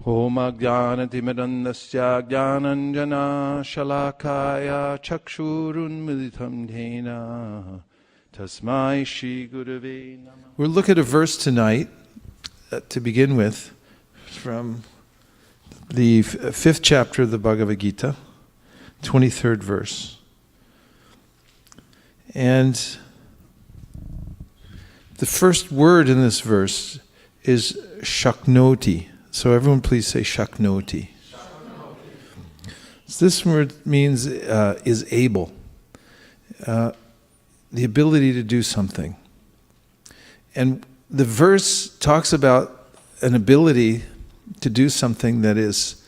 Om Ajnanatimirandasya Jnananjana Shalakaya Chakshurunmilitam Dhena Tasmai Shri Gurave Namah. We'll look at a verse tonight to begin with from the 5th chapter of the Bhagavad Gita, 23rd verse. And the first word in this verse is Shaknoti. So everyone please say Shaknoti. So this word means is able. The ability to do something. And the verse talks about an ability to do something that is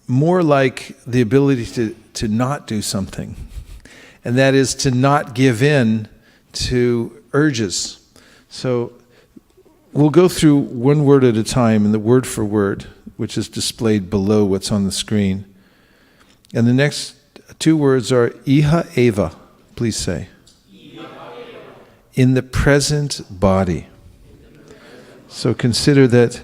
more like the ability to not do something. And that is to not give in to urges. So we'll go through one word at a time and the word for word, which is displayed below what's on the screen. And the next two words are Iha Eva. Please say. In the present body. So consider that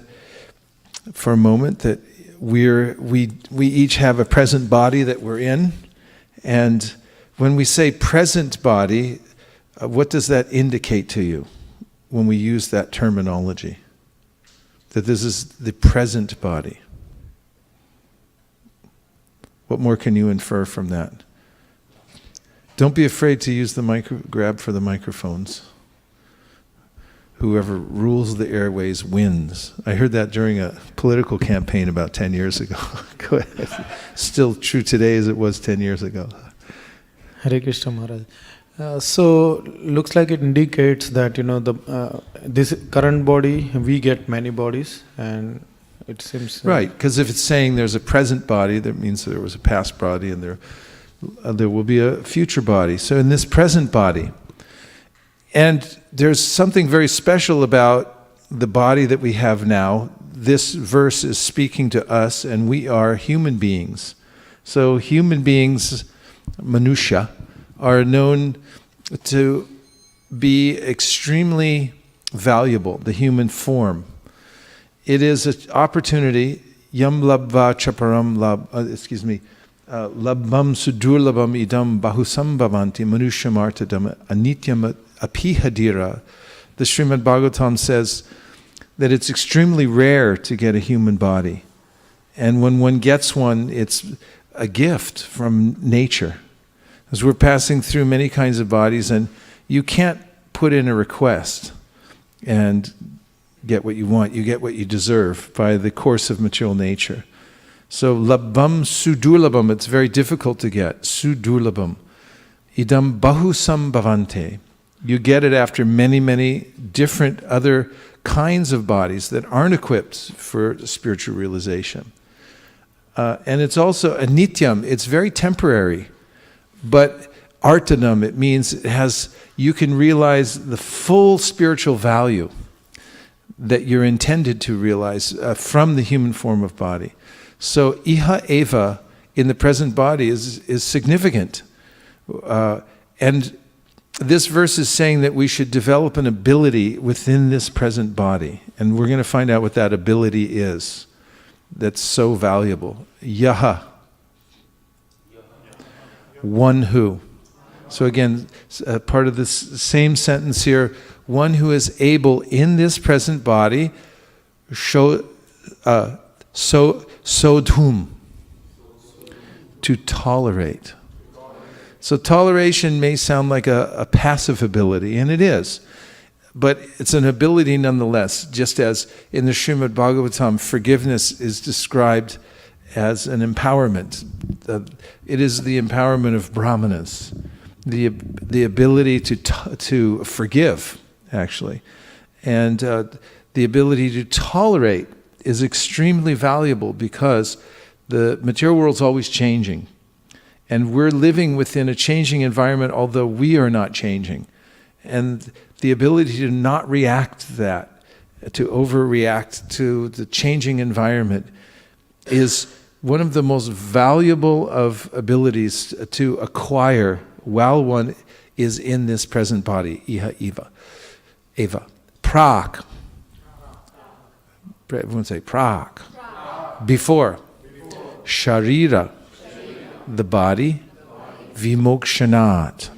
for a moment that we each have a present body that we're in. And when we say present body, what does that indicate to you when we use that terminology? That this is the present body. What more can you infer from that? Don't be afraid to use the grab for the microphones. Whoever rules the airways wins. I heard that during a political campaign about 10 years ago. Go ahead. Still true today as it was 10 years ago. Hare Krishna Maharaj. So looks like it indicates that this current body, we get many bodies, and it seems right. Because if it's saying there's a present body, that means there was a past body, and there will be a future body. So in this present body, and there's something very special about the body that we have now. This verse is speaking to us, and we are human beings. So human beings, Manusha, are known to be extremely valuable, the human form. It is an opportunity, yam labva chaparam labvam sudurlabam idam bahusam bhavanti manushya martadam anityam apihadira. The Srimad Bhagavatam says that it's extremely rare to get a human body. And when one gets one, it's a gift from nature. As we're passing through many kinds of bodies, and you can't put in a request and get what you want. You get what you deserve by the course of material nature. So labvam sudurlabam, it's very difficult to get. Sudurlabam. Idam bahusam bhavante. You get it after many, many different other kinds of bodies that aren't equipped for spiritual realization. And it's also a nityam, it's very temporary. But artanam, it means you can realize the full spiritual value that you're intended to realize from the human form of body. So Iha Eva in the present body is significant. And this verse is saying that we should develop an ability within this present body. And we're going to find out what that ability is that's so valuable. Yaha. One who. So again, part of this same sentence here, one who is able in this present body, sodhum, to tolerate. So toleration may sound like a passive ability, and it is. But it's an ability nonetheless, just as in the Srimad Bhagavatam, forgiveness is described as an empowerment. It is the empowerment of brahmanas, the ability to forgive, actually. And the ability to tolerate is extremely valuable because the material world's always changing. And we're living within a changing environment, although we are not changing. And the ability to not react to that, to overreact to the changing environment, is one of the most valuable of abilities to acquire while one is in this present body. Iha Eva. Prak. Everyone say prak. Before. Sharira, the body. Vimokshanat.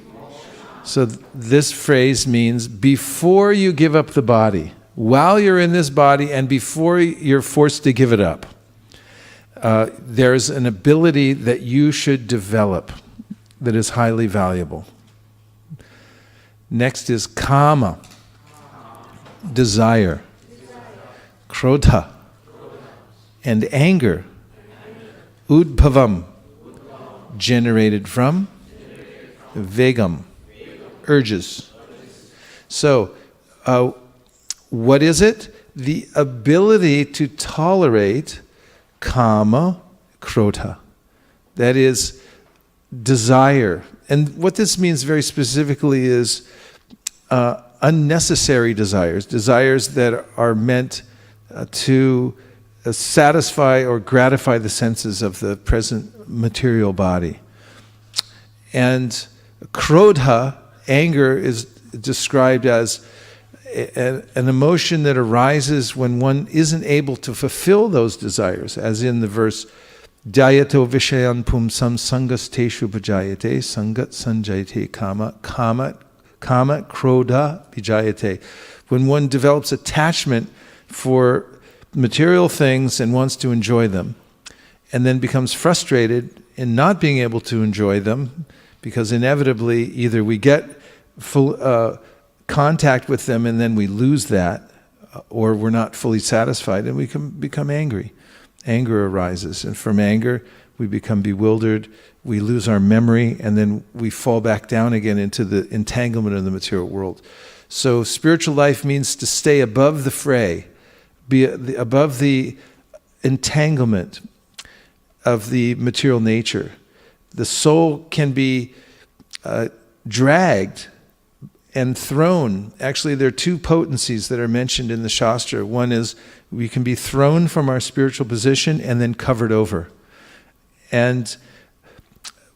So this phrase means before you give up the body, while you're in this body and before you're forced to give it up, there's an ability that you should develop that is highly valuable. Next is kama, desire, krodha, and anger, udbhavam, generated from, vegam, urges. So, what is it? The ability to tolerate kama, krodha. That is desire. And what this means very specifically is unnecessary desires, desires that are meant to satisfy or gratify the senses of the present material body. And krodha, anger, is described as an emotion that arises when one isn't able to fulfill those desires, as in the verse, Dhyato vishayan pumsam sangas teshu bhajayate, sangat sanjayate kama, kama krodha vijayate. When one develops attachment for material things and wants to enjoy them, and then becomes frustrated in not being able to enjoy them, because inevitably either we get full contact with them and then we lose that, or we're not fully satisfied and we can become angry. Anger arises, and from anger we become bewildered, we lose our memory, and then we fall back down again into the entanglement of the material world. So spiritual life means to stay above the fray, be above the entanglement of the material nature. The soul can be dragged and thrown. Actually, there are two potencies that are mentioned in the Shastra. One is we can be thrown from our spiritual position and then covered over. And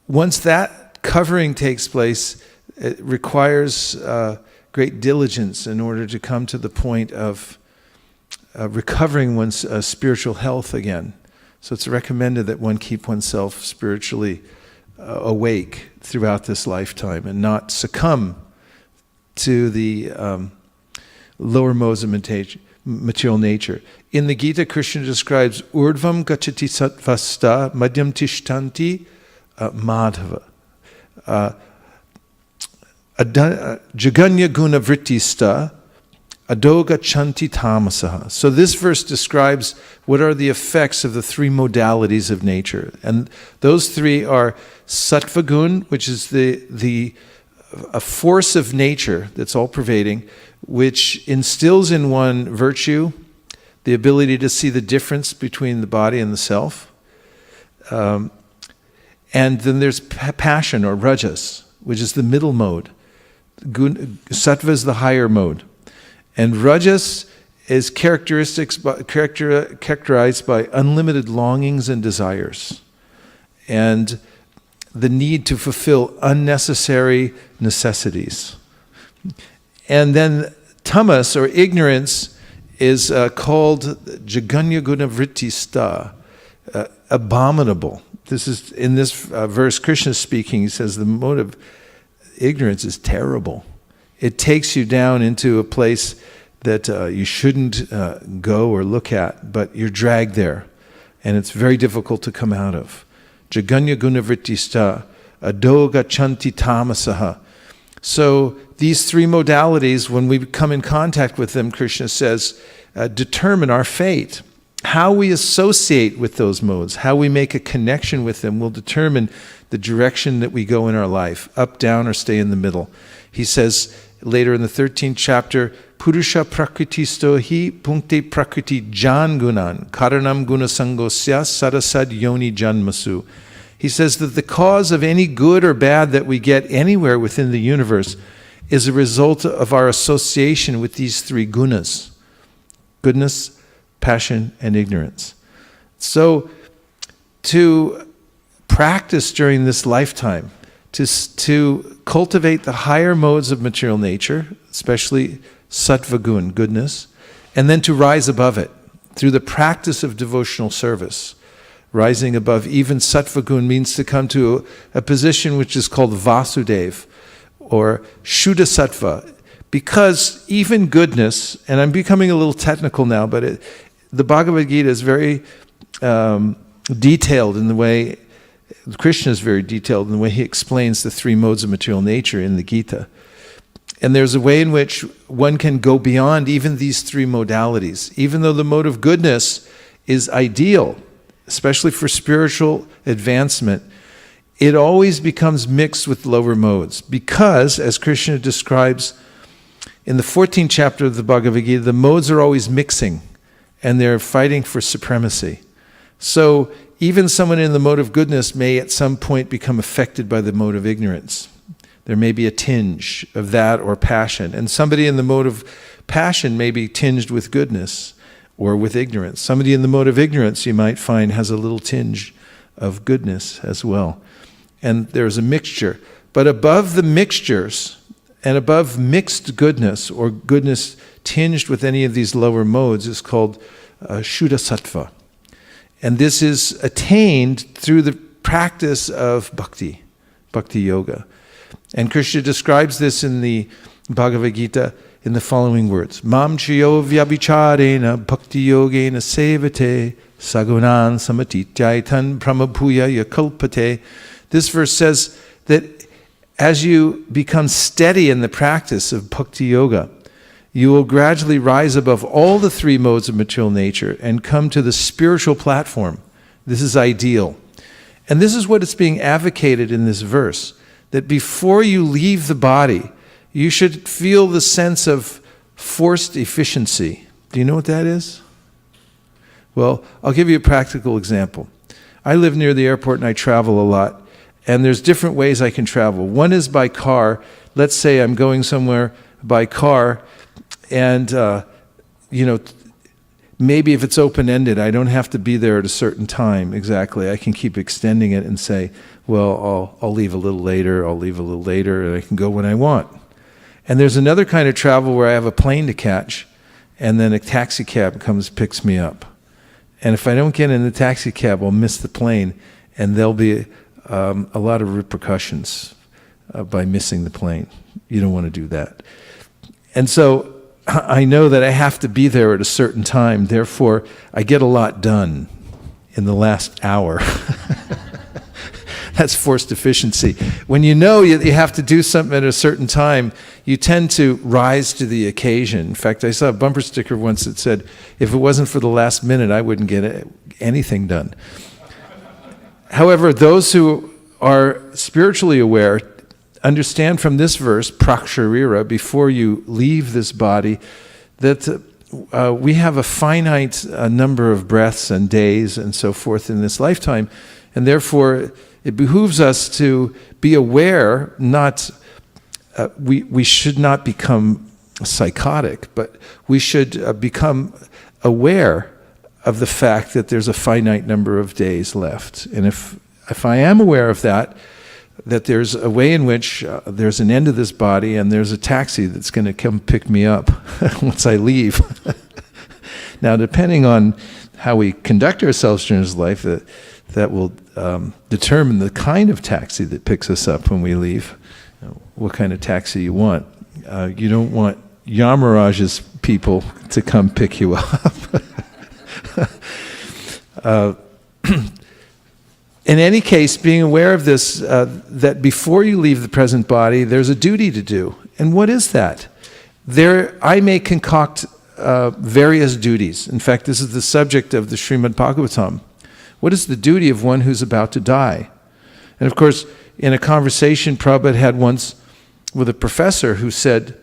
once that covering takes place, it requires great diligence in order to come to the point of recovering one's spiritual health again. So it's recommended that one keep oneself spiritually awake throughout this lifetime and not succumb to the lower modes of material nature. In the Gita, Krishna describes urdvam gachati sattvasta madhyam tishtanti madhava. Jaganya guna vrittista adoga chanti tamasaha. So this verse describes what are the effects of the three modalities of nature. And those three are sattva gun, which is a force of nature that's all-pervading, which instills in one virtue, the ability to see the difference between the body and the self. And then there's passion, or rajas, which is the middle mode. Sattva is the higher mode. And rajas is characterized by unlimited longings and desires, and the need to fulfill unnecessary necessities. And then tamas, or ignorance, is called jaganya guna vrittista, abominable. This is in this verse, Krishna is speaking. He says the mode of ignorance is terrible. It takes you down into a place that you shouldn't go or look at, but you're dragged there, and it's very difficult to come out of. Jaganya gunavrittista, adoga chanti tamasaha. So these three modalities, when we come in contact with them, Krishna says, determine our fate. How we associate with those modes, how we make a connection with them, will determine the direction that we go in our life, up, down, or stay in the middle. He says later in the 13th chapter, Purusha prakritisto hi punkte prakriti jan gunan, karanam gunasangosya sarasad yoni janmasu. He says that the cause of any good or bad that we get anywhere within the universe is a result of our association with these three gunas: goodness, passion, and ignorance. So to practice during this lifetime, to cultivate the higher modes of material nature, especially sattva gun, goodness, and then to rise above it, through the practice of devotional service. Rising above even sattva gun means to come to a position which is called Vasudev, or Shuddha Sattva, because even goodness, and I'm becoming a little technical now, but the Bhagavad Gita is very detailed in the way, Krishna is very detailed in the way he explains the three modes of material nature in the Gita. And there's a way in which one can go beyond even these three modalities. Even though the mode of goodness is ideal, especially for spiritual advancement, it always becomes mixed with lower modes. Because, as Krishna describes in the 14th chapter of the Bhagavad Gita, the modes are always mixing, and they're fighting for supremacy. So even someone in the mode of goodness may at some point become affected by the mode of ignorance. There may be a tinge of that or passion. And somebody in the mode of passion may be tinged with goodness or with ignorance. Somebody in the mode of ignorance, you might find, has a little tinge of goodness as well. And there's a mixture. But above the mixtures and above mixed goodness or goodness tinged with any of these lower modes is called Shuddha Sattva. And this is attained through the practice of bhakti yoga. And Krishna describes this in the Bhagavad Gita in the following words. Mam chiyo vyabhicharena bhakti yogena sevate sagunan samatityaitan pramabhuya yakalpate. This verse says that as you become steady in the practice of bhakti yoga, you will gradually rise above all the three modes of material nature and come to the spiritual platform. This is ideal. And this is what is being advocated in this verse, that before you leave the body, you should feel the sense of forced efficiency. Do you know what that is? Well, I'll give you a practical example. I live near the airport and I travel a lot, and there's different ways I can travel. One is by car. Let's say I'm going somewhere by car, and maybe if it's open-ended, I don't have to be there at a certain time exactly. I can keep extending it and say, well, I'll leave a little later, and I can go when I want. And there's another kind of travel where I have a plane to catch, and then a taxi cab comes, picks me up. And if I don't get in the taxi cab, I'll miss the plane, and there'll be a lot of repercussions by missing the plane. You don't want to do that. And so I know that I have to be there at a certain time, therefore I get a lot done in the last hour. That's forced efficiency. When you know you have to do something at a certain time, you tend to rise to the occasion. In fact, I saw a bumper sticker once that said, if it wasn't for the last minute, I wouldn't get anything done. However, those who are spiritually aware understand from this verse, praksharira, before you leave this body, that we have a finite number of breaths and days and so forth in this lifetime, and therefore it behooves us to be aware, we should not become psychotic, but we should become aware of the fact that there's a finite number of days left. And if I am aware of that there's a way in which there's an end to this body and there's a taxi that's going to come pick me up once I leave. Now, depending on how we conduct ourselves during this life, that will determine the kind of taxi that picks us up when we leave, what kind of taxi you want. You don't want Yamaraj's people to come pick you up. In any case, being aware of this, that before you leave the present body, there's a duty to do. And what is that? I may concoct various duties. In fact, this is the subject of the Srimad Bhagavatam. What is the duty of one who's about to die? And of course, in a conversation Prabhupada had once with a professor who said,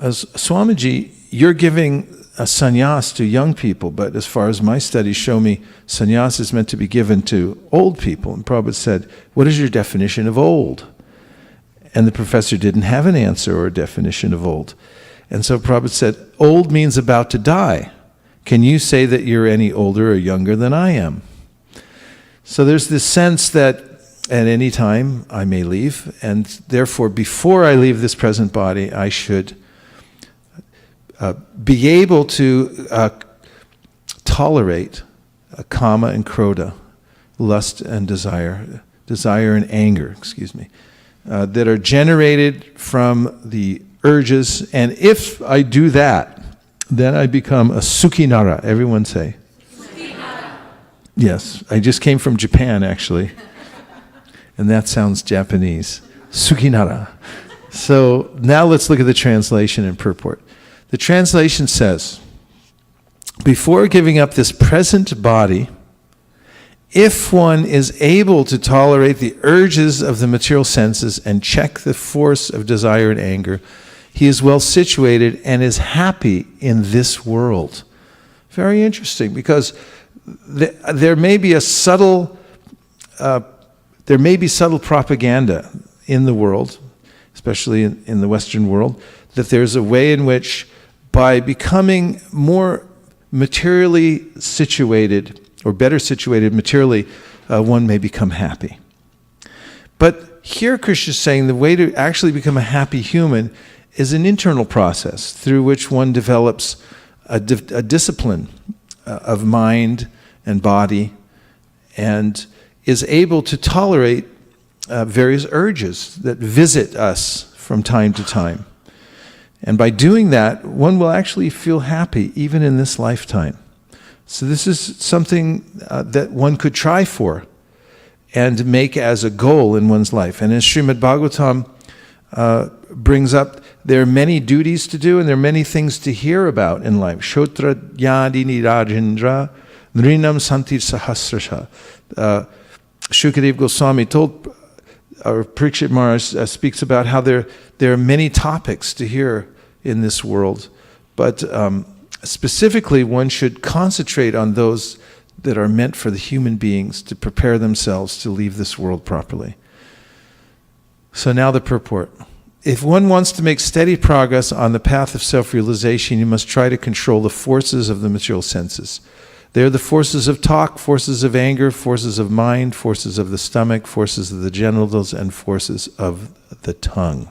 Swamiji, you're giving a sannyas to young people, but as far as my studies show me, sannyas is meant to be given to old people. And Prabhupada said, what is your definition of old? And the professor didn't have an answer or a definition of old. And so Prabhupada said, old means about to die. Can you say that you're any older or younger than I am? So there's this sense that at any time I may leave, and therefore before I leave this present body, I should be able to tolerate kama and krodha, lust and desire and anger, that are generated from the urges. And if I do that, then I become a sukinara. Everyone say. Sukinara. Yes, I just came from Japan, actually. And that sounds Japanese. Sukinara. So now let's look at the translation and purport. The translation says, before giving up this present body, if one is able to tolerate the urges of the material senses and check the force of desire and anger, he is well situated and is happy in this world. Very interesting, because there may be subtle propaganda in the world, especially in the Western world, that there's a way in which by becoming more materially situated, or better situated materially, one may become happy. But here Krishna is saying the way to actually become a happy human is an internal process through which one develops a discipline of mind and body, and is able to tolerate various urges that visit us from time to time. And by doing that, one will actually feel happy even in this lifetime. So this is something that one could try for and make as a goal in one's life. And as Srimad Bhagavatam brings up, there are many duties to do and there are many things to hear about in life. Shotra yadini rajendra nrinam santi sahasrasha. Shukadev Goswami told, or Parikshit Maharaj speaks about how there are many topics to hear in this world, but specifically one should concentrate on those that are meant for the human beings to prepare themselves to leave this world properly. So now the purport. If one wants to make steady progress on the path of self-realization, you must try to control the forces of the material senses. They are the forces of talk, forces of anger, forces of mind, forces of the stomach, forces of the genitals, and forces of the tongue.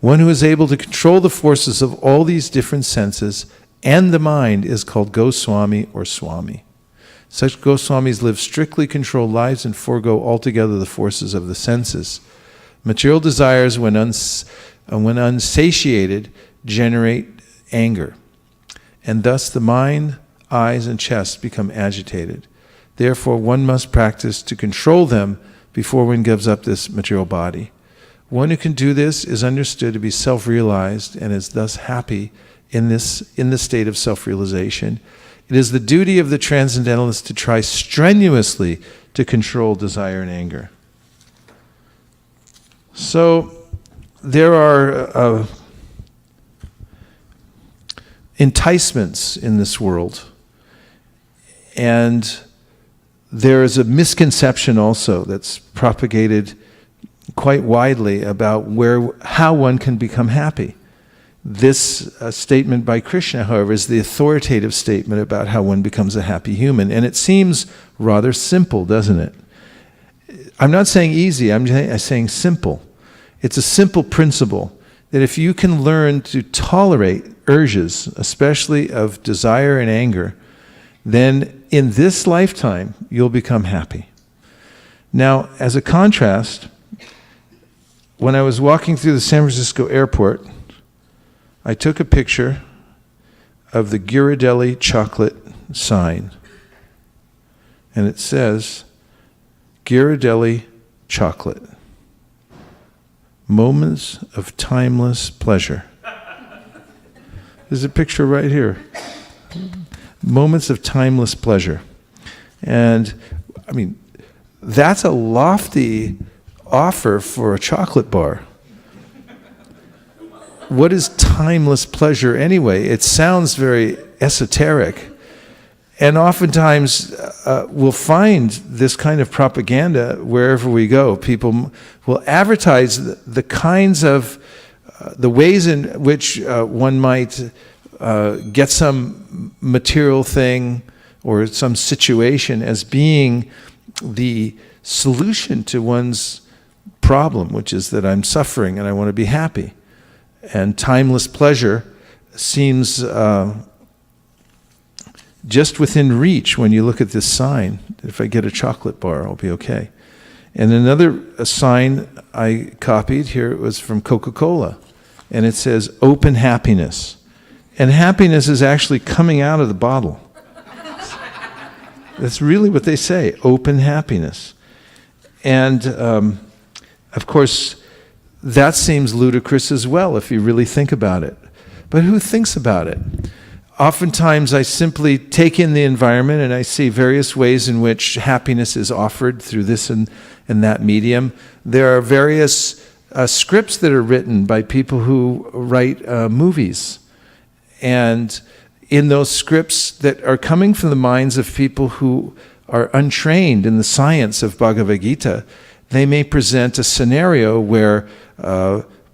One who is able to control the forces of all these different senses and the mind is called Goswami or Swami. Such Goswamis live strictly controlled lives and forego altogether the forces of the senses. Material desires, when unsatiated, generate anger, and thus the mind, eyes, and chest become agitated. Therefore, one must practice to control them before one gives up this material body. One who can do this is understood to be self-realized and is thus happy in the state of self-realization. It is the duty of the transcendentalist to try strenuously to control desire and anger. So there are enticements in this world, and there is a misconception also that's propagated quite widely about how one can become happy. This statement by Krishna, however, is the authoritative statement about how one becomes a happy human, and it seems rather simple, doesn't it? I'm not saying easy, I'm saying simple. It's a simple principle that if you can learn to tolerate urges, especially of desire and anger, then in this lifetime you'll become happy. Now, as a contrast, when I was walking through the San Francisco airport, I took a picture of the Ghirardelli chocolate sign. And it says, Ghirardelli chocolate. Moments of timeless pleasure. There's a picture right here. Moments of timeless pleasure. And, I mean, that's a lofty offer for a chocolate bar. What is timeless pleasure anyway? It sounds very esoteric. And oftentimes we'll find this kind of propaganda wherever we go. People will advertise the kinds of, the ways in which one might get some material thing or some situation as being the solution to one's problem, which is that I'm suffering and I want to be happy. And timeless pleasure seems just within reach when you look at this sign. If I get a chocolate bar, I'll be okay. And another sign I copied here, it was from Coca-Cola. And it says, open happiness. And happiness is actually coming out of the bottle. That's really what they say, open happiness. And of course, that seems ludicrous as well if you really think about it. But who thinks about it? Oftentimes I simply take in the environment and I see various ways in which happiness is offered through this and that medium. There are various scripts that are written by people who write movies. And in those scripts that are coming from the minds of people who are untrained in the science of Bhagavad Gita, they may present a scenario where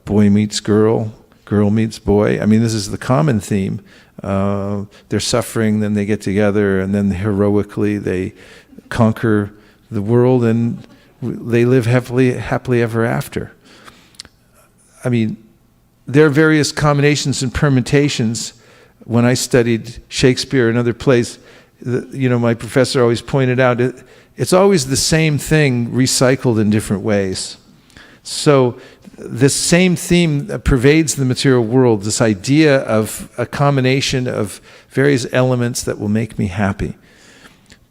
boy meets girl, girl meets boy. I mean, this is the common theme. They're suffering, then they get together, and then heroically they conquer the world, and they live happily ever after. I mean, there are various combinations and permutations. When I studied Shakespeare and other plays, my professor always pointed out it's always the same thing recycled in different ways. So this same theme pervades the material world, this idea of a combination of various elements that will make me happy.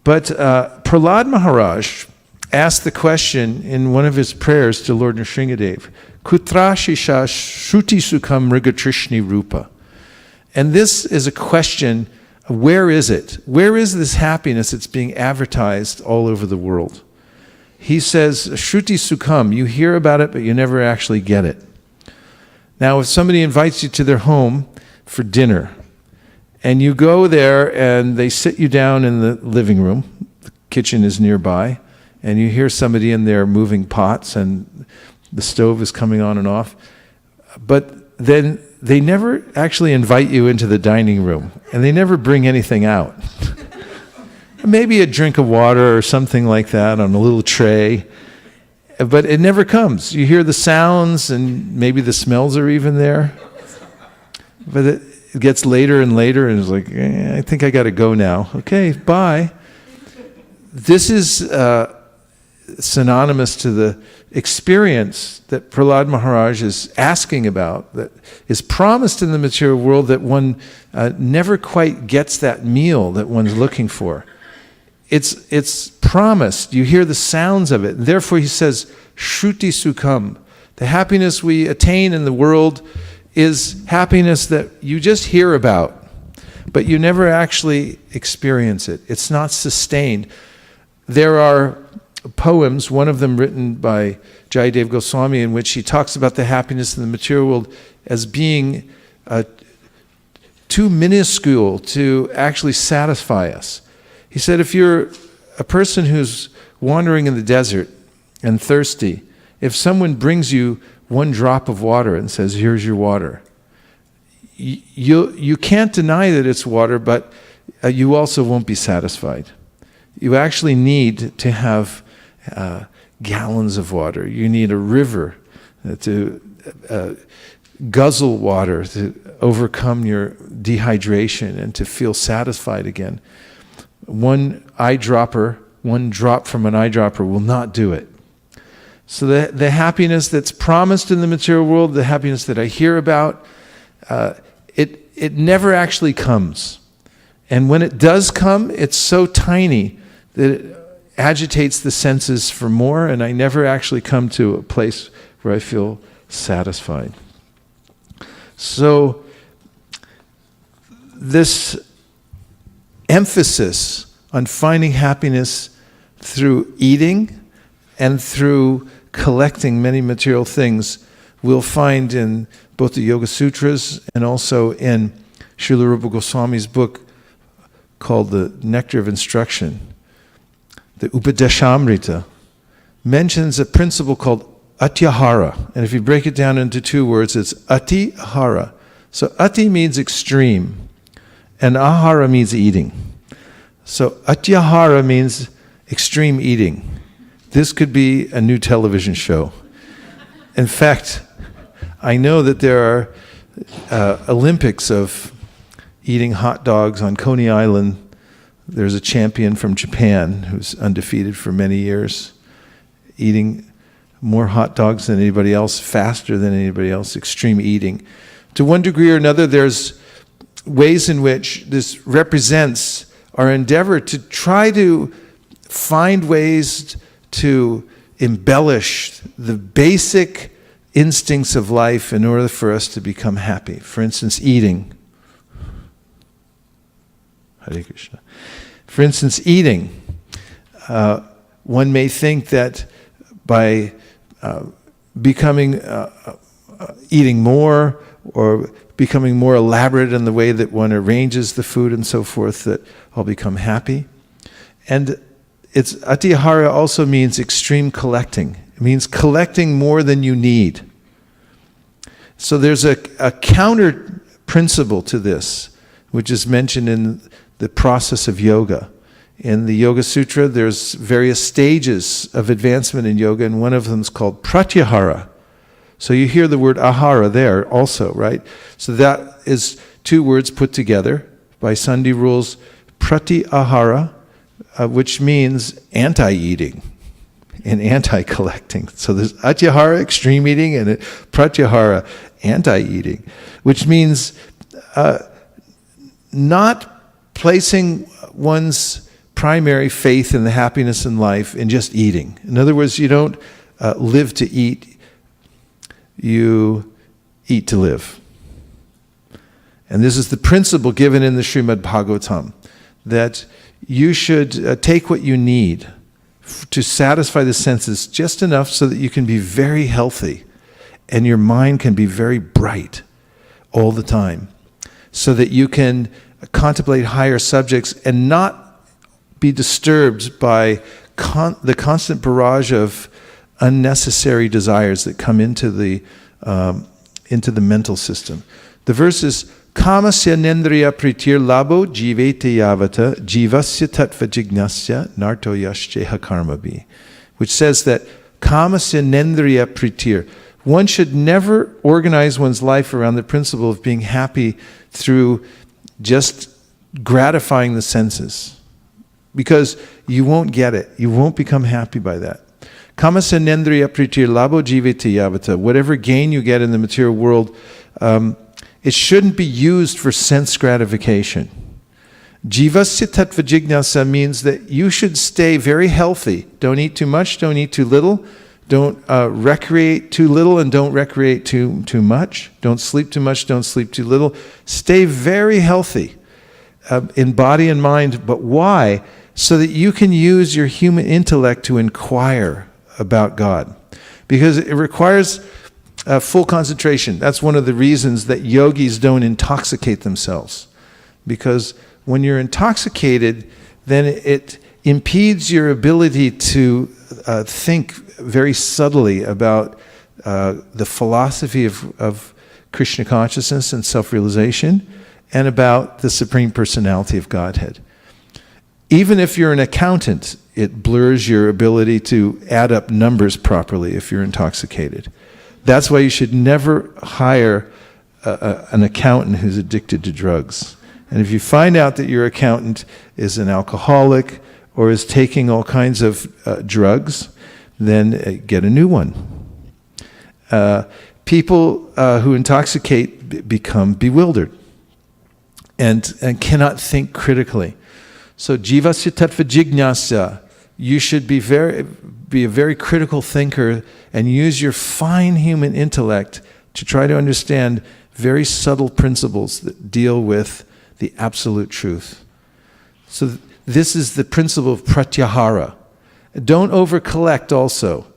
But Prahlad Maharaj asked the question in one of his prayers to Lord Nrsingadev, Kutra Shisha Shruti Sukham Mrigatrishni Rupa. And this is a question, where is it? Where is this happiness that's being advertised all over the world? He says, Shruti Sukham, you hear about it, but you never actually get it. Now, if somebody invites you to their home for dinner, and you go there and they sit you down in the living room, the kitchen is nearby, and you hear somebody in there moving pots and the stove is coming on and off, but then they never actually invite you into the dining room, and they never bring anything out. Maybe a drink of water or something like that on a little tray, but it never comes. You hear the sounds, and maybe the smells are even there, but it gets later and later, and it's like, I think I got to go now. Okay, bye. This is synonymous to the experience that Prahlad Maharaj is asking about, that is promised in the material world, that one never quite gets that meal that one's looking for. It's promised. You hear the sounds of it. And therefore he says, Shruti Sukham. The happiness we attain in the world is happiness that you just hear about, but you never actually experience it. It's not sustained. There are poems, one of them written by Jayadev Goswami, in which he talks about the happiness in the material world as being too minuscule to actually satisfy us. He said, if you're a person who's wandering in the desert and thirsty, if someone brings you one drop of water and says, here's your water, you can't deny that it's water, but you also won't be satisfied. You actually need to have gallons of water. You need a river to guzzle water to overcome your dehydration and to feel satisfied again. One drop from an eyedropper will not do it. So the happiness that's promised in the material world, the happiness that I hear about, it never actually comes. And when it does come, it's so tiny that it agitates the senses for more, and I never actually come to a place where I feel satisfied. So this emphasis on finding happiness through eating and through collecting many material things we'll find in both the Yoga Sutras and also in Srila Rupa Goswami's book called The Nectar of Instruction. The Upadeshamrita mentions a principle called atyahara. And if you break it down into two words, it's ati-ahara. So ati means extreme, and ahara means eating. So atyahara means extreme eating. This could be a new television show. In fact, I know that there are Olympics of eating hot dogs on Coney Island There's a champion from Japan who's undefeated for many years, eating more hot dogs than anybody else, faster than anybody else, extreme eating. To one degree or another, there's ways in which this represents our endeavor to try to find ways to embellish the basic instincts of life in order for us to become happy. For instance, eating. Hare Krishna. For instance, eating. One may think that by becoming, eating more or becoming more elaborate in the way that one arranges the food and so forth, that I'll become happy. And it's atihara also means extreme collecting. It means collecting more than you need. So there's a counter principle to this, which is mentioned in the process of yoga. In the Yoga Sutra, there's various stages of advancement in yoga, and one of them is called pratyahara. So you hear the word ahara there also, right? So that is two words put together by Sandhi rules, pratyahara, which means anti-eating and anti-collecting. So there's atyahara, extreme eating, and pratyahara, anti-eating, which means not placing one's primary faith in the happiness in life in just eating. In other words, you don't live to eat, you eat to live. And this is the principle given in the Srimad Bhagavatam, that you should take what you need to satisfy the senses just enough so that you can be very healthy and your mind can be very bright all the time, so that you can contemplate higher subjects and not be disturbed by the constant barrage of unnecessary desires that come into the mental system. The verse is, Kamasya nendriya pritir labo jivete yavata jivasya tattva jignasya narto yasceha karmabhi, which says that Kamasya nendriya pritir, one should never organize one's life around the principle of being happy through just gratifying the senses, because you won't get it. You won't become happy by that. Kamasya nendriya pritir labo jivete yavata, whatever gain you get in the material world, it shouldn't be used for sense gratification. Jivasya tattva jignasa means that you should stay very healthy. Don't eat too much, don't eat too little. Don't recreate too little and don't recreate too much. Don't sleep too much, don't sleep too little. Stay very healthy in body and mind. But why? So that you can use your human intellect to inquire about God. Because it requires full concentration. That's one of the reasons that yogis don't intoxicate themselves. Because when you're intoxicated, then it impedes your ability to think very subtly about the philosophy of Krishna consciousness and self-realization, and about the Supreme Personality of Godhead. Even if you're an accountant, it blurs your ability to add up numbers properly if you're intoxicated. That's why you should never hire an accountant who's addicted to drugs. And if you find out that your accountant is an alcoholic or is taking all kinds of drugs, then get a new one. People who intoxicate become bewildered and cannot think critically. So jivasya tattva jignasya, you should be a very critical thinker and use your fine human intellect to try to understand very subtle principles that deal with the absolute truth. So this is the principle of pratyahara. Don't over-collect also.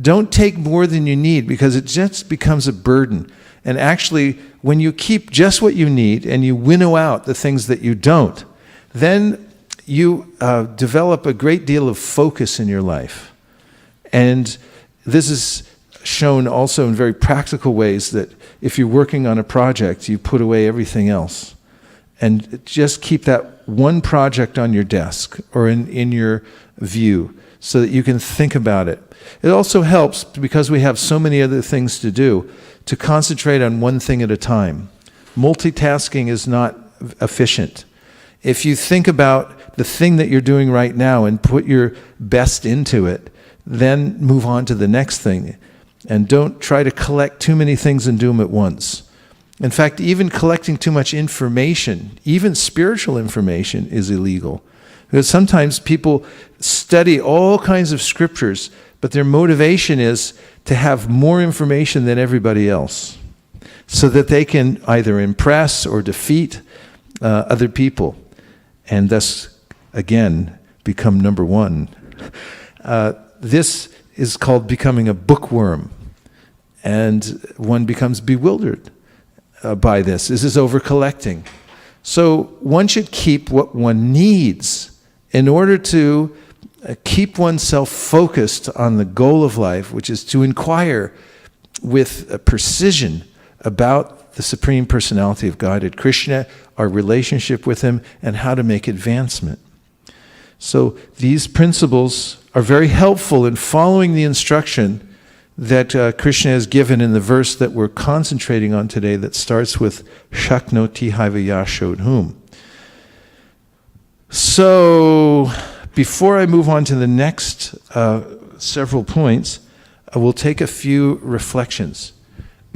Don't take more than you need, because it just becomes a burden. And actually, when you keep just what you need and you winnow out the things that you don't, then you develop a great deal of focus in your life. And this is shown also in very practical ways, that if you're working on a project, you put away everything else. And just keep that one project on your desk or in your view, so that you can think about it. It also helps, because we have so many other things to do, to concentrate on one thing at a time. Multitasking is not efficient. If you think about the thing that you're doing right now and put your best into it, then move on to the next thing. And don't try to collect too many things and do them at once. In fact, even collecting too much information, even spiritual information, is illegal. Because sometimes people study all kinds of scriptures, but their motivation is to have more information than everybody else, so that they can either impress or defeat other people, and thus, again, become number one. This is called becoming a bookworm, and one becomes bewildered by this. This is over-collecting. So one should keep what one needs in order to keep oneself focused on the goal of life, which is to inquire with precision about the Supreme Personality of Godhead, Krishna, our relationship with Him, and how to make advancement. So these principles are very helpful in following the instruction that Krishna has given in the verse that we're concentrating on today, that starts with Shaknoti Haivaya Shodhum. So, before I move on to the next several points, I will take a few reflections.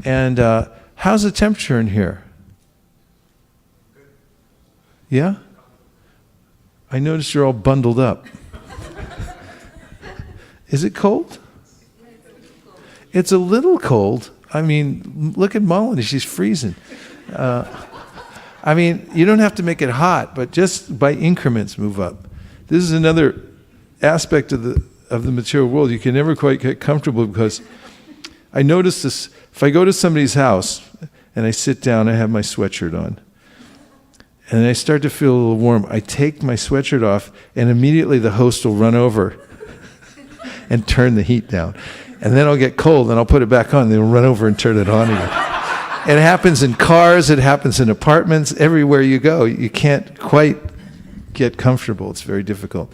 And how's the temperature in here? Yeah? I noticed you're all bundled up. Is it cold? It's a little cold. I mean, look at Molly, she's freezing. I mean, you don't have to make it hot, but just by increments move up. This is another aspect of the material world. You can never quite get comfortable, because I notice this. If I go to somebody's house and I sit down, I have my sweatshirt on, and I start to feel a little warm, I take my sweatshirt off, and immediately the host will run over and turn the heat down. And then I'll get cold, and I'll put it back on, and they'll run over and turn it on again. It happens in cars, it happens in apartments, everywhere you go. You can't quite get comfortable. It's very difficult.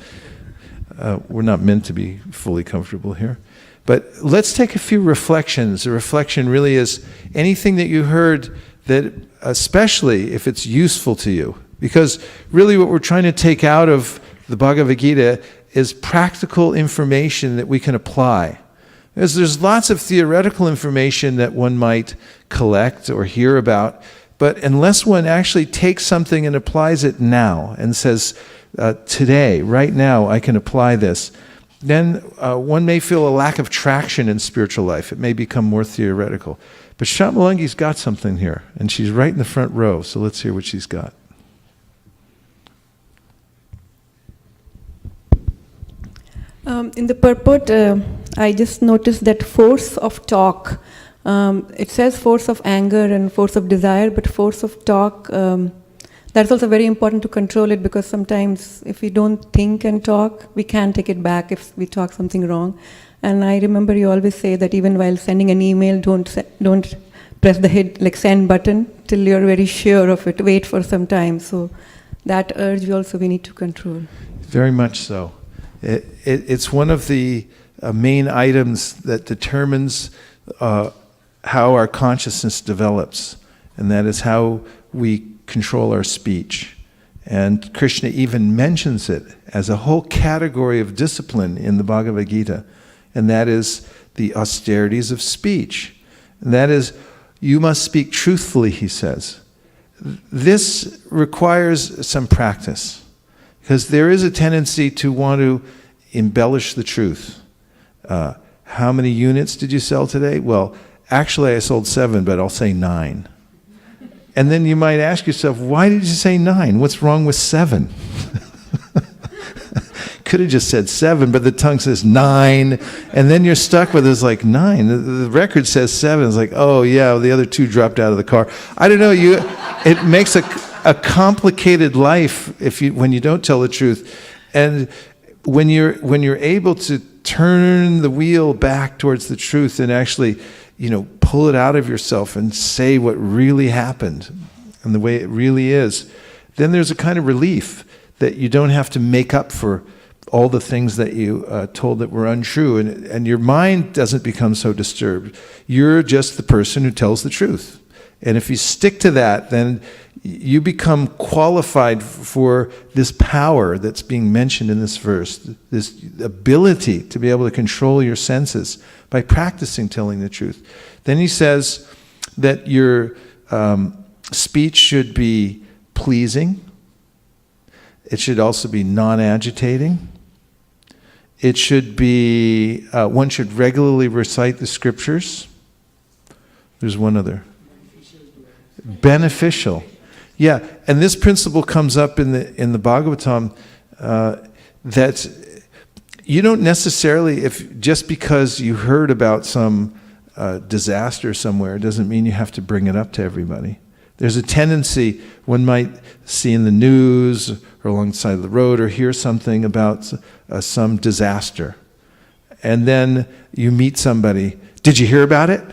We're not meant to be fully comfortable here. But let's take a few reflections. A reflection really is anything that you heard, that especially if it's useful to you. Because really what we're trying to take out of the Bhagavad Gita is practical information that we can apply. Because there's lots of theoretical information that one might collect or hear about, but unless one actually takes something and applies it now and says, today, right now, I can apply this, then one may feel a lack of traction in spiritual life. It may become more theoretical. But Shamalangi's got something here, and she's right in the front row, so let's hear what she's got. In the purport, I just noticed that force of talk. It says force of anger and force of desire, but force of talk, that's also very important to control it, because sometimes if we don't think and talk, we can take it back if we talk something wrong. And I remember you always say that even while sending an email, don't press the hit send button till you're very sure of it. Wait for some time. So that urge we need to control. Very much so. It's one of the main items that determines how our consciousness develops, and that is how we control our speech. And Krishna even mentions it as a whole category of discipline in the Bhagavad Gita, and that is the austerities of speech. And that is, you must speak truthfully, he says. This requires some practice, because there is a tendency to want to embellish the truth. How many units did you sell today? Well, actually I sold 7, but I'll say 9. And then you might ask yourself, why did you say 9? What's wrong with 7? Could have just said 7, but the tongue says 9, and then you're stuck with it's like 9. The record says 7. It's like, oh yeah, the other 2 dropped out of the car. I don't know. It makes a complicated life when you don't tell the truth, and when you're able to turn the wheel back towards the truth and actually, pull it out of yourself and say what really happened and the way it really is, then there's a kind of relief that you don't have to make up for all the things that you told that were untrue, and your mind doesn't become so disturbed. You're just the person who tells the truth. And if you stick to that, then you become qualified for this power that's being mentioned in this verse, this ability to be able to control your senses by practicing telling the truth. Then he says that your speech should be pleasing. It should also be non-agitating. It should be, one should regularly recite the scriptures. There's one other. Beneficial. Yeah, and this principle comes up in the Bhagavatam, that you don't necessarily, just because you heard about some disaster somewhere, doesn't mean you have to bring it up to everybody. There's a tendency, one might see in the news or along the side of the road or hear something about some disaster. And then you meet somebody, did you hear about it?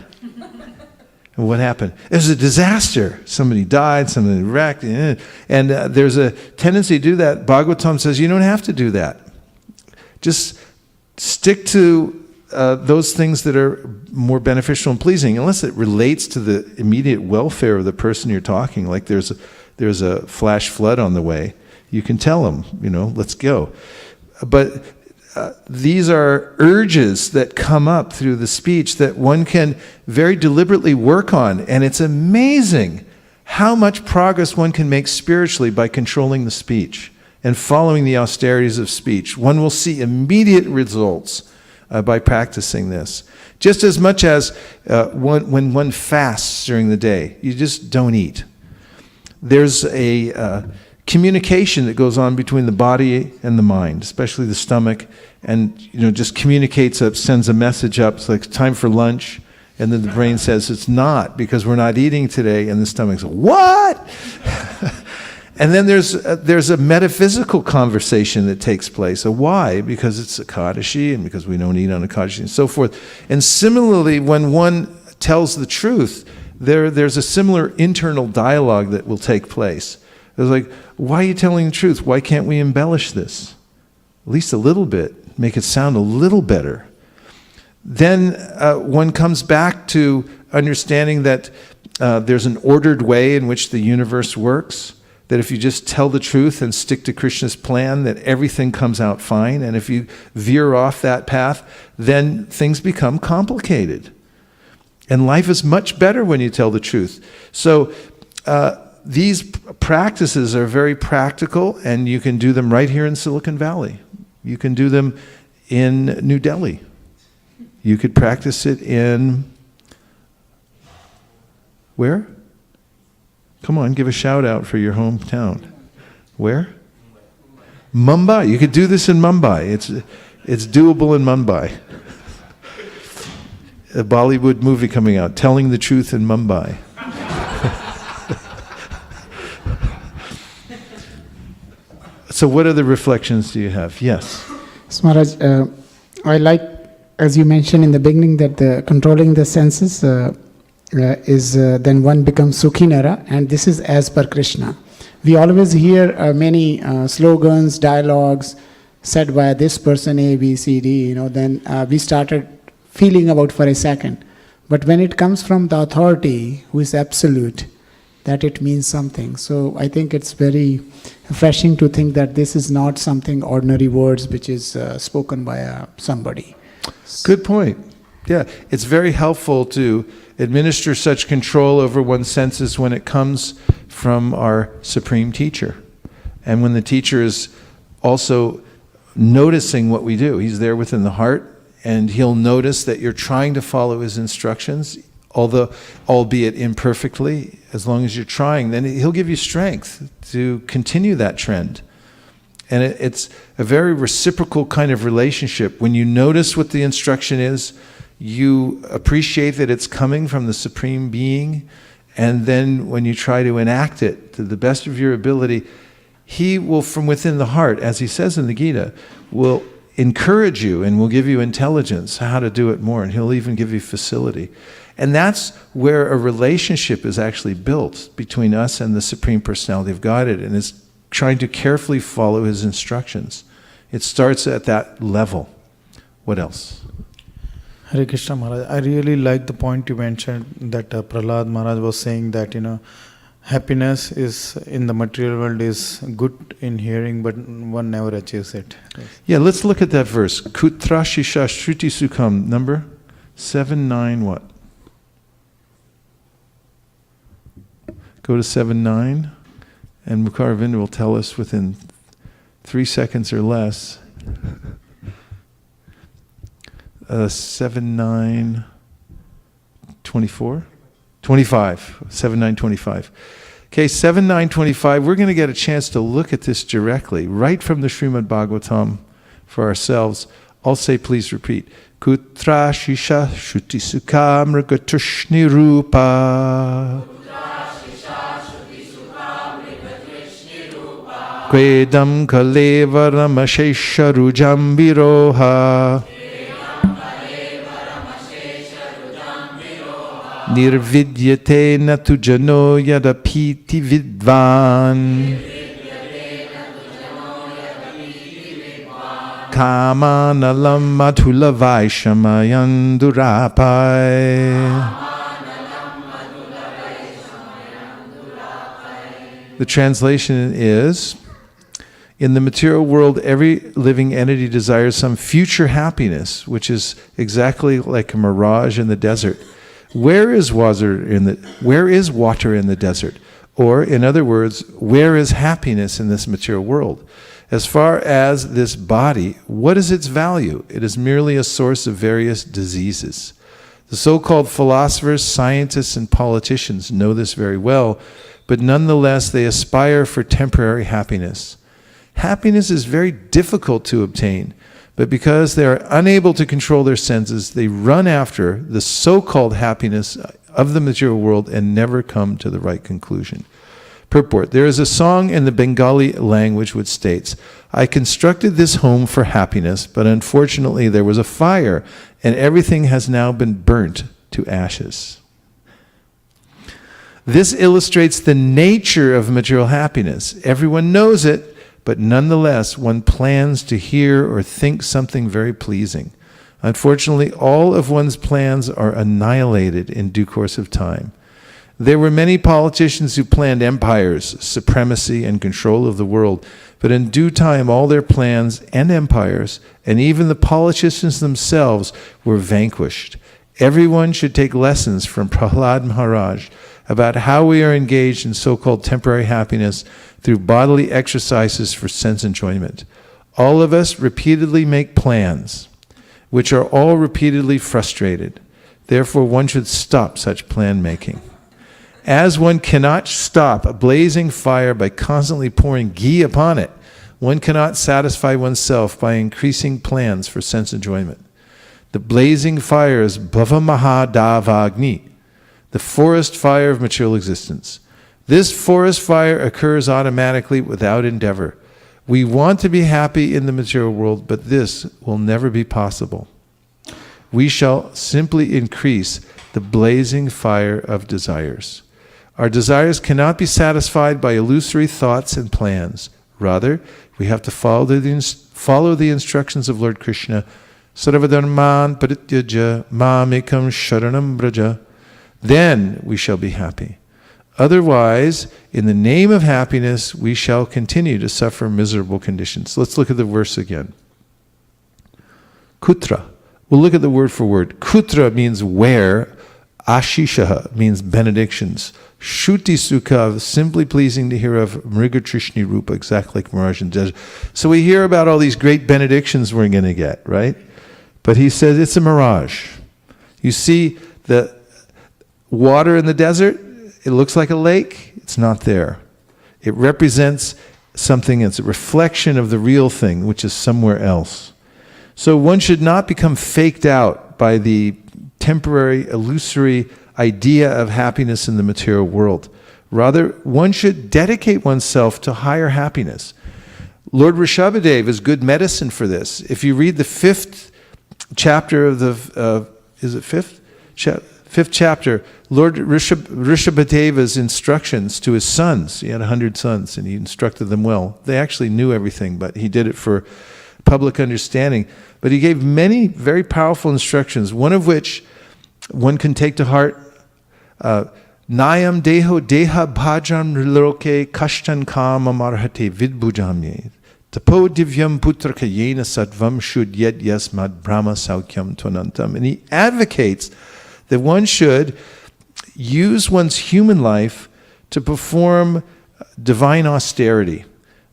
And what happened? It was a disaster. Somebody died, somebody wrecked. And there's a tendency to do that. Bhagavatam says you don't have to do that. Just stick to those things that are more beneficial and pleasing, unless it relates to the immediate welfare of the person you're talking. Like there's a flash flood on the way. You can tell them, let's go. But these are urges that come up through the speech that one can very deliberately work on. And it's amazing how much progress one can make spiritually by controlling the speech and following the austerities of speech. One will see immediate results by practicing this. Just as much as when one fasts during the day, you just don't eat. There's a communication that goes on between the body and the mind, especially the stomach, and just communicates sends a message up. It's like time for lunch, and then the brain says it's not because we're not eating today, and the stomach says, what? And then there's a metaphysical conversation that takes place. So why? Because it's Ekadashi, and because we don't eat on Ekadashi, and so forth. And similarly, when one tells the truth, there's a similar internal dialogue that will take place. It's like, why are you telling the truth? Why can't we embellish this? At least a little bit. Make it sound a little better. Then one comes back to understanding that there's an ordered way in which the universe works. That if you just tell the truth and stick to Krishna's plan, that everything comes out fine. And if you veer off that path, then things become complicated. And life is much better when you tell the truth. So these practices are very practical, and you can do them right here in Silicon Valley. You can do them in New Delhi. You could practice it in... where? Come on, give a shout out for your hometown. Where? Mumbai. You could do this in Mumbai. It's doable in Mumbai. A Bollywood movie coming out, Telling the Truth in Mumbai. So what other reflections do you have? Yes. So Maharaj, I like, as you mentioned in the beginning, that controlling the senses is then one becomes Sukhinara, and this is as per Krishna. We always hear many slogans, dialogues said by this person A, B, C, D, then we started feeling about for a second. But when it comes from the authority who is absolute, that it means something. So I think it's very refreshing to think that this is not something ordinary words which is spoken by somebody. Good point. Yeah, it's very helpful to administer such control over one's senses when it comes from our supreme teacher. And when the teacher is also noticing what we do. He's there within the heart, and he'll notice that you're trying to follow his instructions, although, albeit imperfectly. As long as you're trying, then he'll give you strength to continue that trend. And it's a very reciprocal kind of relationship. When you notice what the instruction is, you appreciate that it's coming from the Supreme Being, and then when you try to enact it to the best of your ability, he will, from within the heart, as he says in the Gita, will encourage you and will give you intelligence how to do it more, and he'll even give you facility. And that's where a relationship is actually built between us and the Supreme Personality of Godhead, and is trying to carefully follow his instructions. It starts at that level. What else? Hare Krishna Maharaj. I really like the point you mentioned that Prahlad Maharaj was saying that, happiness is in the material world is good in hearing, but one never achieves it. Yeah, let's look at that verse. Kutra shisha shruti sukham, number 7-9 what? Go to 7-9, and Mukaravinda will tell us within 3 seconds or less. 7-9, 24? 25. 7-9, 25. Okay, 7-9, 25. We're going to get a chance to look at this directly, right from the Srimad Bhagavatam for ourselves. I'll say, please repeat. Kutra shisha shuti sukha mrigatushni rupa. Quedam kalevaram ashesha rujam viroha. Nirvidyate natu jano yadapiti vidvan. Kamanalam madhula vaishamayan durapai. The translation is, in the material world, every living entity desires some future happiness, which is exactly like a mirage in the desert. Where is water in the desert? Or, in other words, where is happiness in this material world? As far as this body, what is its value? It is merely a source of various diseases. The so-called philosophers, scientists, and politicians know this very well, but nonetheless they aspire for temporary happiness. Happiness is very difficult to obtain, but because they are unable to control their senses, they run after the so-called happiness of the material world and never come to the right conclusion. Purport. There is a song in the Bengali language which states, I constructed this home for happiness, but unfortunately there was a fire, and everything has now been burnt to ashes. This illustrates the nature of material happiness. Everyone knows it, but nonetheless, one plans to hear or think something very pleasing. Unfortunately, all of one's plans are annihilated in due course of time. There were many politicians who planned empires, supremacy, and control of the world, but in due time all their plans and empires, and even the politicians themselves, were vanquished. Everyone should take lessons from Prahlad Maharaj about how we are engaged in so-called temporary happiness through bodily exercises for sense enjoyment. All of us repeatedly make plans, which are all repeatedly frustrated. Therefore, one should stop such plan making. As one cannot stop a blazing fire by constantly pouring ghee upon it, one cannot satisfy oneself by increasing plans for sense enjoyment. The blazing fire is Bhava Mahadavagni, the forest fire of material existence. This forest fire occurs automatically without endeavor. We want to be happy in the material world, but this will never be possible. We shall simply increase the blazing fire of desires. Our desires cannot be satisfied by illusory thoughts and plans. Rather, we have to follow the instructions of Lord Krishna. Sarvadharman parityaja mamekam sharanam braja. Then we shall be happy. Otherwise, in the name of happiness, we shall continue to suffer miserable conditions. Let's look at the verse again. Kutra. We'll look at the word for word. Kutra means where. Ashishaha means benedictions. Shuti Sukha, simply pleasing to hear of. Mrigatrishni Rupa, exactly like Mirage and Desert. So we hear about all these great benedictions we're going to get, right? But he says it's a mirage. You see the water in the desert, it looks like a lake. It's not there. It represents something, it's a reflection of the real thing, which is somewhere else. So one should not become faked out by the temporary, illusory idea of happiness in the material world. Rather, one should dedicate oneself to higher happiness. Lord Rishabhadev is good medicine for this. If you read the 5th chapter of the, is it 5th? 5th chapter, Lord Rishabhadeva's instructions to his sons. He had 100 sons and he instructed them well. They actually knew everything, but he did it for public understanding. But he gave many very powerful instructions, one of which one can take to heart. Nayam deho deha bhajam loke kashtan kama marhate vidbhujamye. Tapo divyam putraka yena sattvam shudyet yasmad brahma saukyam tvanantam. And he advocates that one should use one's human life to perform divine austerity.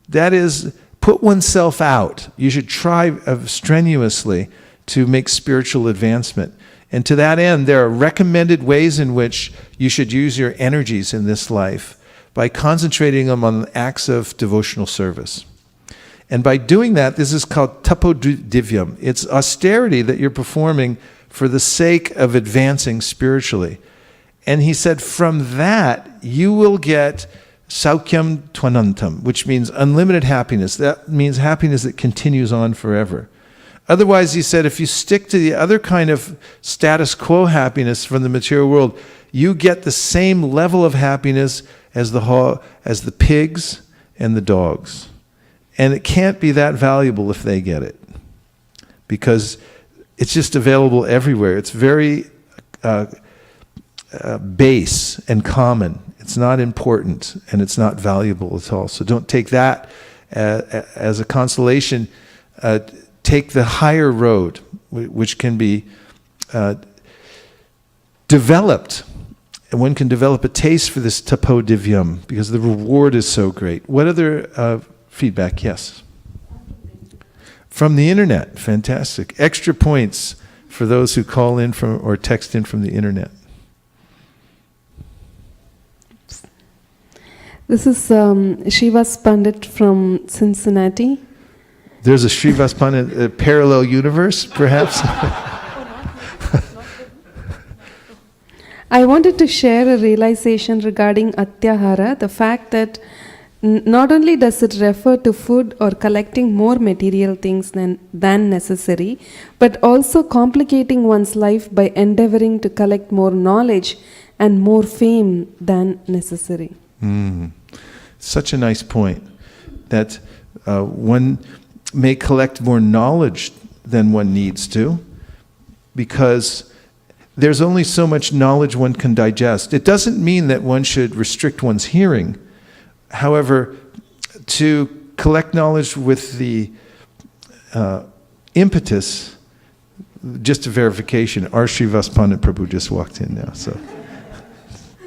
That is, put oneself out. You should try strenuously to make spiritual advancement. And to that end, there are recommended ways in which you should use your energies in this life by concentrating them on acts of devotional service. And by doing that, this is called tapo divyam. It's austerity that you're performing for the sake of advancing spiritually. And he said, from that, you will get saukyam tvanantam, which means unlimited happiness. That means happiness that continues on forever. Otherwise, he said, if you stick to the other kind of status quo happiness from the material world, you get the same level of happiness as the pigs and the dogs. And it can't be that valuable if they get it, because it's just available everywhere. It's very base and common. It's not important, and it's not valuable at all. So don't take that as a consolation. Take the higher road, which can be developed. And one can develop a taste for this tapo divyam, because the reward is so great. What other feedback? Yes. From the internet. Fantastic. Extra points for those who call in from or text in from the internet. This is Srivas Pandit from Cincinnati. There's a Srivas Pandit, a parallel universe, perhaps? I wanted to share a realization regarding Atyahara, the fact that not only does it refer to food or collecting more material things than necessary, but also complicating one's life by endeavoring to collect more knowledge and more fame than necessary. Such a nice point, that one may collect more knowledge than one needs to, because there's only so much knowledge one can digest. It doesn't mean that one should restrict one's hearing. However, to collect knowledge with the impetus, just a verification, our Srivas Pandit Prabhu just walked in now, so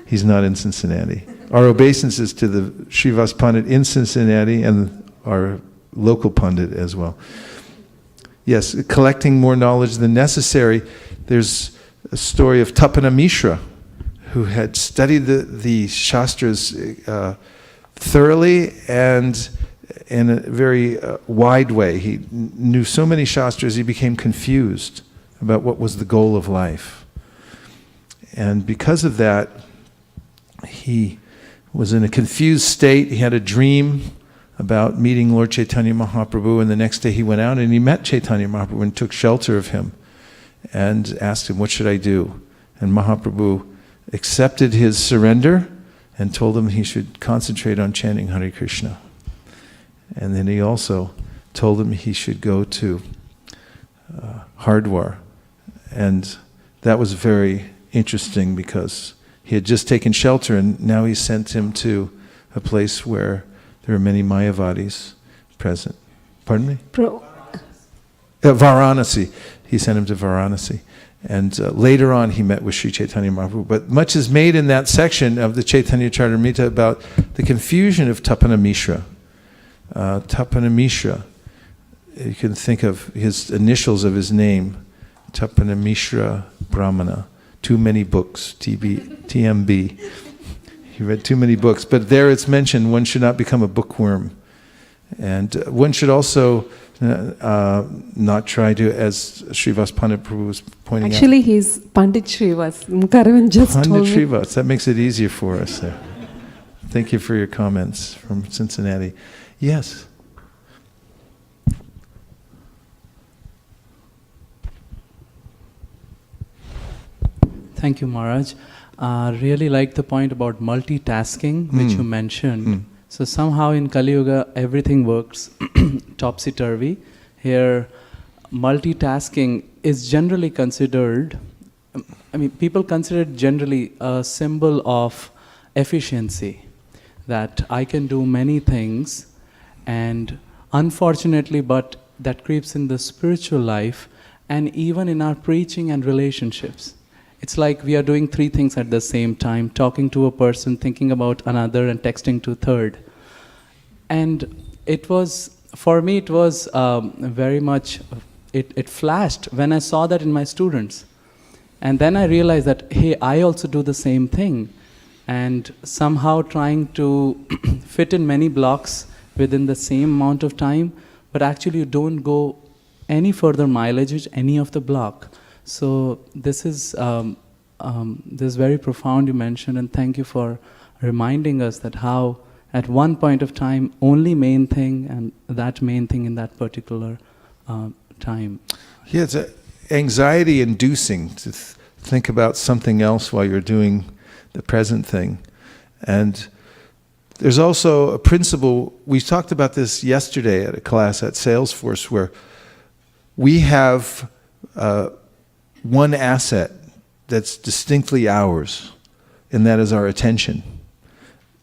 he's not in Cincinnati. Our obeisances to the Srivas Pandit in Cincinnati and our local Pandit as well. Yes, collecting more knowledge than necessary. There's a story of Tapana Mishra, who had studied the Shastras thoroughly and in a very wide way. He knew so many Shastras, he became confused about what was the goal of life. And because of that, he was in a confused state. He had a dream about meeting Lord Chaitanya Mahaprabhu, and the next day he went out and he met Chaitanya Mahaprabhu and took shelter of him and asked him, what should I do? And Mahaprabhu accepted his surrender and told him he should concentrate on chanting Hare Krishna. And then he also told him he should go to Hardwar. And that was very interesting, because he had just taken shelter, and now he sent him to a place where there are many Mayavadis present. Pardon me? Varanasi. He sent him to Varanasi. And later on he met with Sri Chaitanya Mahaprabhu. But much is made in that section of the Chaitanya Charitamrita about the confusion of Tapana Mishra. Tapana Mishra, you can think of his initials of his name, Tapana Mishra Brahmana. Too many books, TMB. He read too many books. But there it's mentioned one should not become a bookworm. And one should also not try to, as Srivas Pandit Prabhu was pointing out. Actually, he's Pandit Srivas. Mukaravan just Pandit told me. Srivas, that makes it easier for us there. Thank you for your comments from Cincinnati. Yes. Thank you, Maharaj. Really like the point about multitasking, which you mentioned. So somehow in Kali Yuga, everything works topsy-turvy. here multitasking is generally considered, people consider it generally a symbol of efficiency, that I can do many things, and unfortunately, but that creeps in the spiritual life and even in our preaching and relationships. It's like we are doing 3 things at the same time, talking to a person, thinking about another, and texting to third. And it was, for me, it was very much, it flashed when I saw that in my students. And then I realized that, hey, I also do the same thing. And somehow trying to fit in many blocks within the same amount of time, but actually you don't go any further mileage with any of the block. So this is very profound you mentioned, and thank you for reminding us that how at one point of time only main thing, and that main thing in that particular time. Yeah, it's anxiety inducing to think about something else while you're doing the present thing. And there's also a principle, we talked about this yesterday at a class at Salesforce, where we have one asset that's distinctly ours, and that is our attention.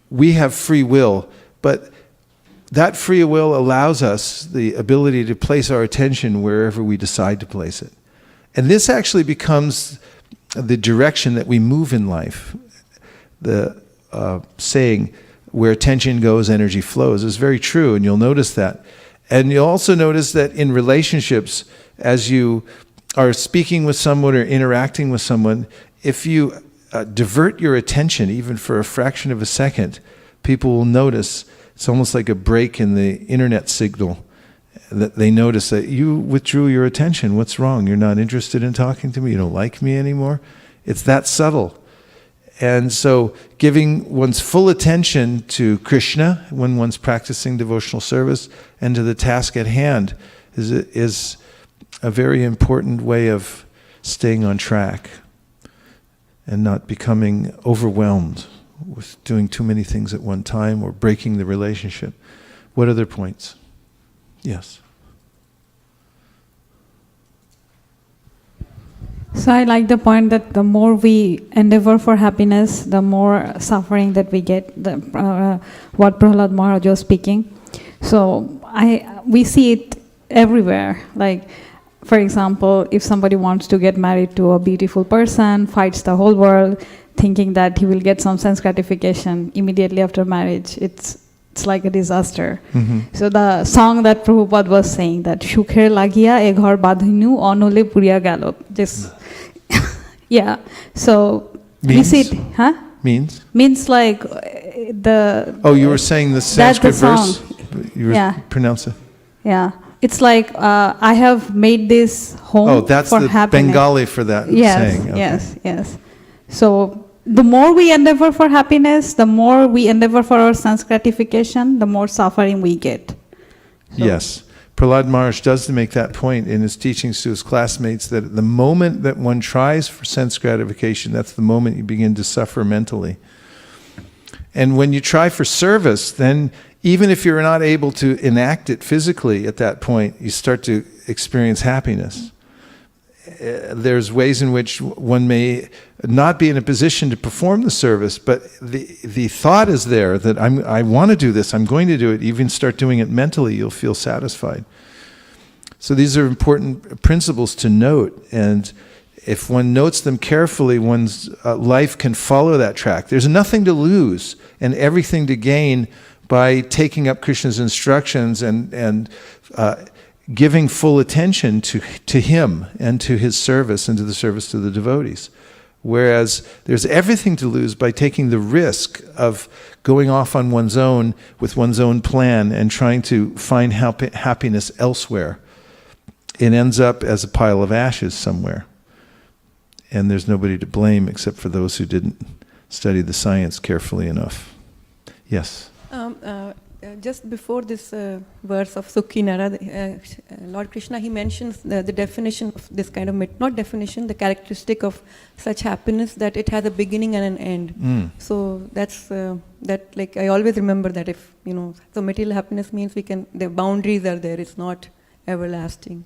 We have free will, but that free will allows us the ability to place our attention wherever we decide to place it. And this actually becomes the direction that we move in life. The saying, where attention goes, energy flows, is very true, and you'll notice that. And you'll also notice that in relationships, as you are speaking with someone or interacting with someone, if you divert your attention even for a fraction of a second, people will notice. It's almost like a break in the internet signal, that they notice that you withdrew your attention. What's wrong? You're not interested in talking to me? You don't like me anymore? It's that subtle. And so giving one's full attention to Krishna when one's practicing devotional service and to the task at hand is a very important way of staying on track and not becoming overwhelmed with doing too many things at one time or breaking the relationship. What other points? Yes. So I like the point that the more we endeavor for happiness, the more suffering that we get. What Prahlad Maharaj was speaking. So we see it everywhere. Like, for example, if somebody wants to get married to a beautiful person, fights the whole world, thinking that he will get some sense gratification immediately after marriage, it's like a disaster. Mm-hmm. So the song that Prabhupada was saying, that Shukher lagia e ghar badhinu onole puriya galo. Just yeah. So we see it, huh? Means like the. Oh, you were saying the Sanskrit verse. You were pronounce it. Yeah. It's like I have made this home. Oh, that's for the happiness. Bengali for that saying. Okay. Yes. So the more we endeavor for happiness, the more we endeavor for our sense gratification, the more suffering we get. So Yes. Prahlad Maharaj does make that point in his teachings to his classmates, that the moment that one tries for sense gratification, that's the moment you begin to suffer mentally. And when you try for service, then even if you're not able to enact it physically at that point, you start to experience happiness. There's ways in which one may not be in a position to perform the service, but the thought is there that I want to do this, I'm going to do it. Even start doing it mentally, you'll feel satisfied. So these are important principles to note, and if one notes them carefully, one's life can follow that track. There's nothing to lose and everything to gain by taking up Krishna's instructions and giving full attention to him and to his service and to the service to the devotees. Whereas there's everything to lose by taking the risk of going off on one's own with one's own plan and trying to find happiness elsewhere. It ends up as a pile of ashes somewhere. And there's nobody to blame except for those who didn't study the science carefully enough. Yes? Just before this verse of Sukhinara, Lord Krishna, he mentions the definition of this kind of, not definition, the characteristic of such happiness, that it has a beginning and an end. So that's, I always remember that if, so material happiness means the boundaries are there, it's not everlasting.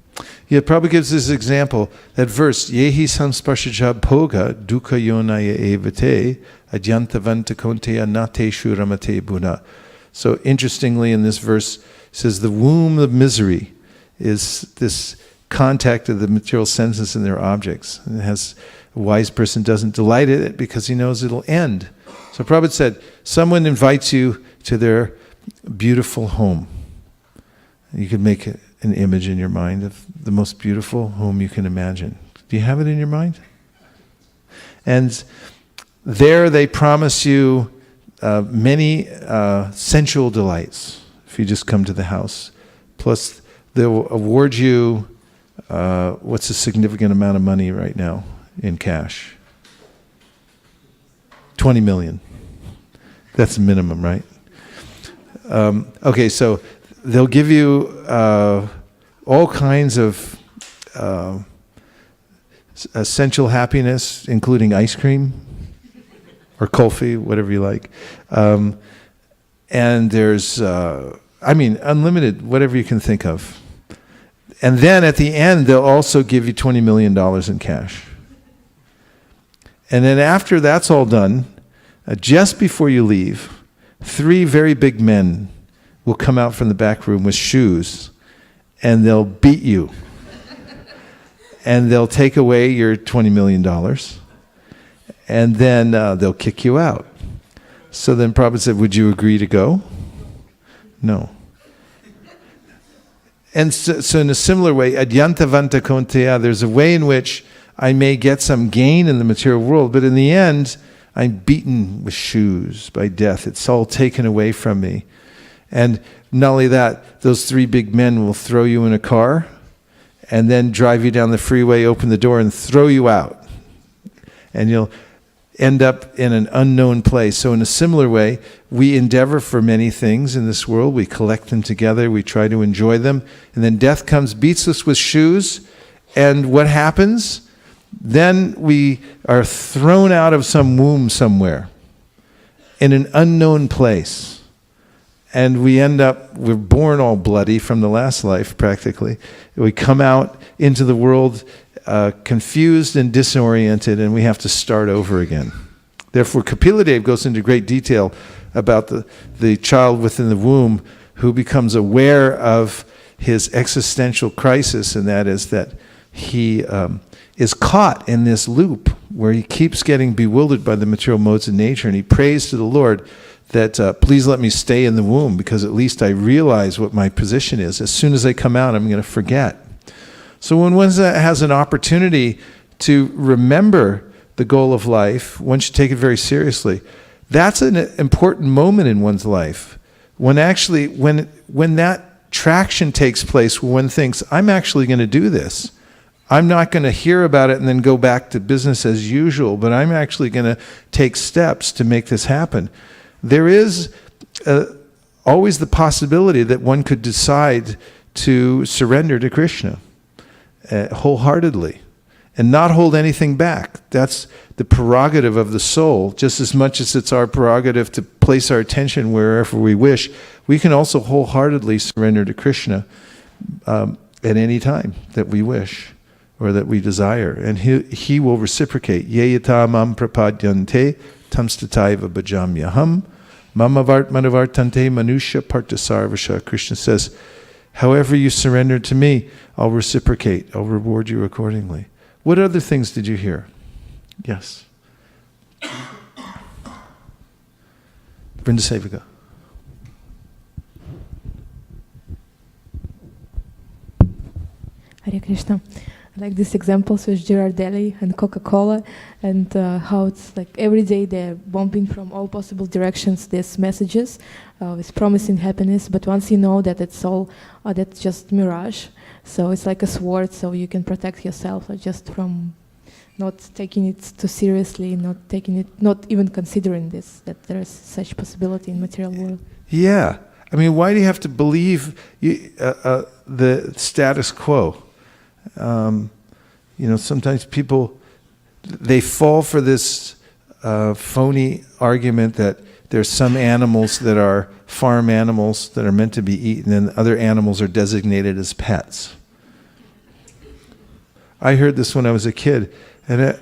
Yeah, Prabhupada gives this example, that verse, Yehi samsparshaja bhoga dukkha yonaya evate adyantavanta konteya nate shuramate buna. So interestingly in this verse, it says the womb of misery is this contact of the material senses and their objects. And it has, a wise person doesn't delight in it because he knows it'll end. So Prabhupada said, someone invites you to their beautiful home. You could make an image in your mind of the most beautiful home you can imagine. Do you have it in your mind? And there they promise you many sensual delights if you just come to the house. Plus they'll award you, what's a significant amount of money right now in cash? 20 million. That's the minimum, right? Okay, so they'll give you all kinds of essential happiness, including ice cream or kulfi, whatever you like. And there's, unlimited, whatever you can think of. And then at the end, they'll also give you $20 million in cash. And then after that's all done, just before you leave, 3 very big men will come out from the back room with shoes, and they'll beat you. And they'll take away your $20 million, and then they'll kick you out. So then Prabhupada said, would you agree to go? No. And so in a similar way, adyantavanta konteya, there's a way in which I may get some gain in the material world, but in the end, I'm beaten with shoes by death. It's all taken away from me. And not only that, those 3 big men will throw you in a car and then drive you down the freeway, open the door, and throw you out. And you'll end up in an unknown place. So in a similar way, we endeavor for many things in this world. We collect them together. We try to enjoy them. And then death comes, beats us with shoes. And what happens? Then we are thrown out of some womb somewhere in an unknown place. And we end up, we're born all bloody from the last life practically. We come out into the world confused and disoriented, and we have to start over again. Therefore, Kapiladev goes into great detail about the child within the womb who becomes aware of his existential crisis, and that is that he is caught in this loop where he keeps getting bewildered by the material modes of nature, and he prays to the Lord that please let me stay in the womb because at least I realize what my position is. As soon as I come out, I'm going to forget. So when one has an opportunity to remember the goal of life, one should take it very seriously. That's an important moment in one's life. When that traction takes place, when one thinks, I'm actually going to do this. I'm not going to hear about it and then go back to business as usual, but I'm actually going to take steps to make this happen. There is always the possibility that one could decide to surrender to Krishna wholeheartedly and not hold anything back. That's the prerogative of the soul. Just as much as it's our prerogative to place our attention wherever we wish, we can also wholeheartedly surrender to Krishna at any time that we wish or that we desire. And he will reciprocate. Ye yata mam prapadyante tamstataiva bhajamyaham mama vart manavartante manusha partasarvasha. Krishna says, however you surrender to me, I'll reciprocate. I'll reward you accordingly. What other things did you hear? Yes. Vaisesika. Hare Krishna. I like these examples with Girardelli and Coca-Cola and how it's like every day they're bombing from all possible directions these messages with promising happiness, but once you know that it's all, that's just mirage, so it's like a sword, so you can protect yourself just from not taking it too seriously, not even considering this, that there is such possibility in material world. Yeah. I mean, why do you have to believe the status quo? Sometimes people, they fall for this phony argument that there's some animals that are farm animals that are meant to be eaten, and other animals are designated as pets. I heard this when I was a kid, and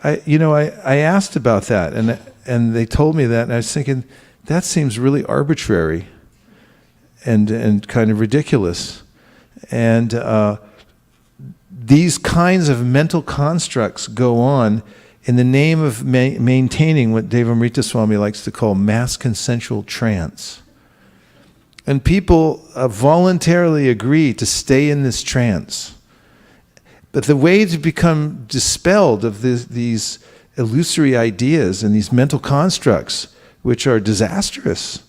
I asked about that, and they told me that, and I was thinking, that seems really arbitrary and kind of ridiculous. And these kinds of mental constructs go on in the name of maintaining what Devamrita Swami likes to call mass consensual trance. And people voluntarily agree to stay in this trance. But the way to become dispelled of these illusory ideas and these mental constructs, which are disastrous,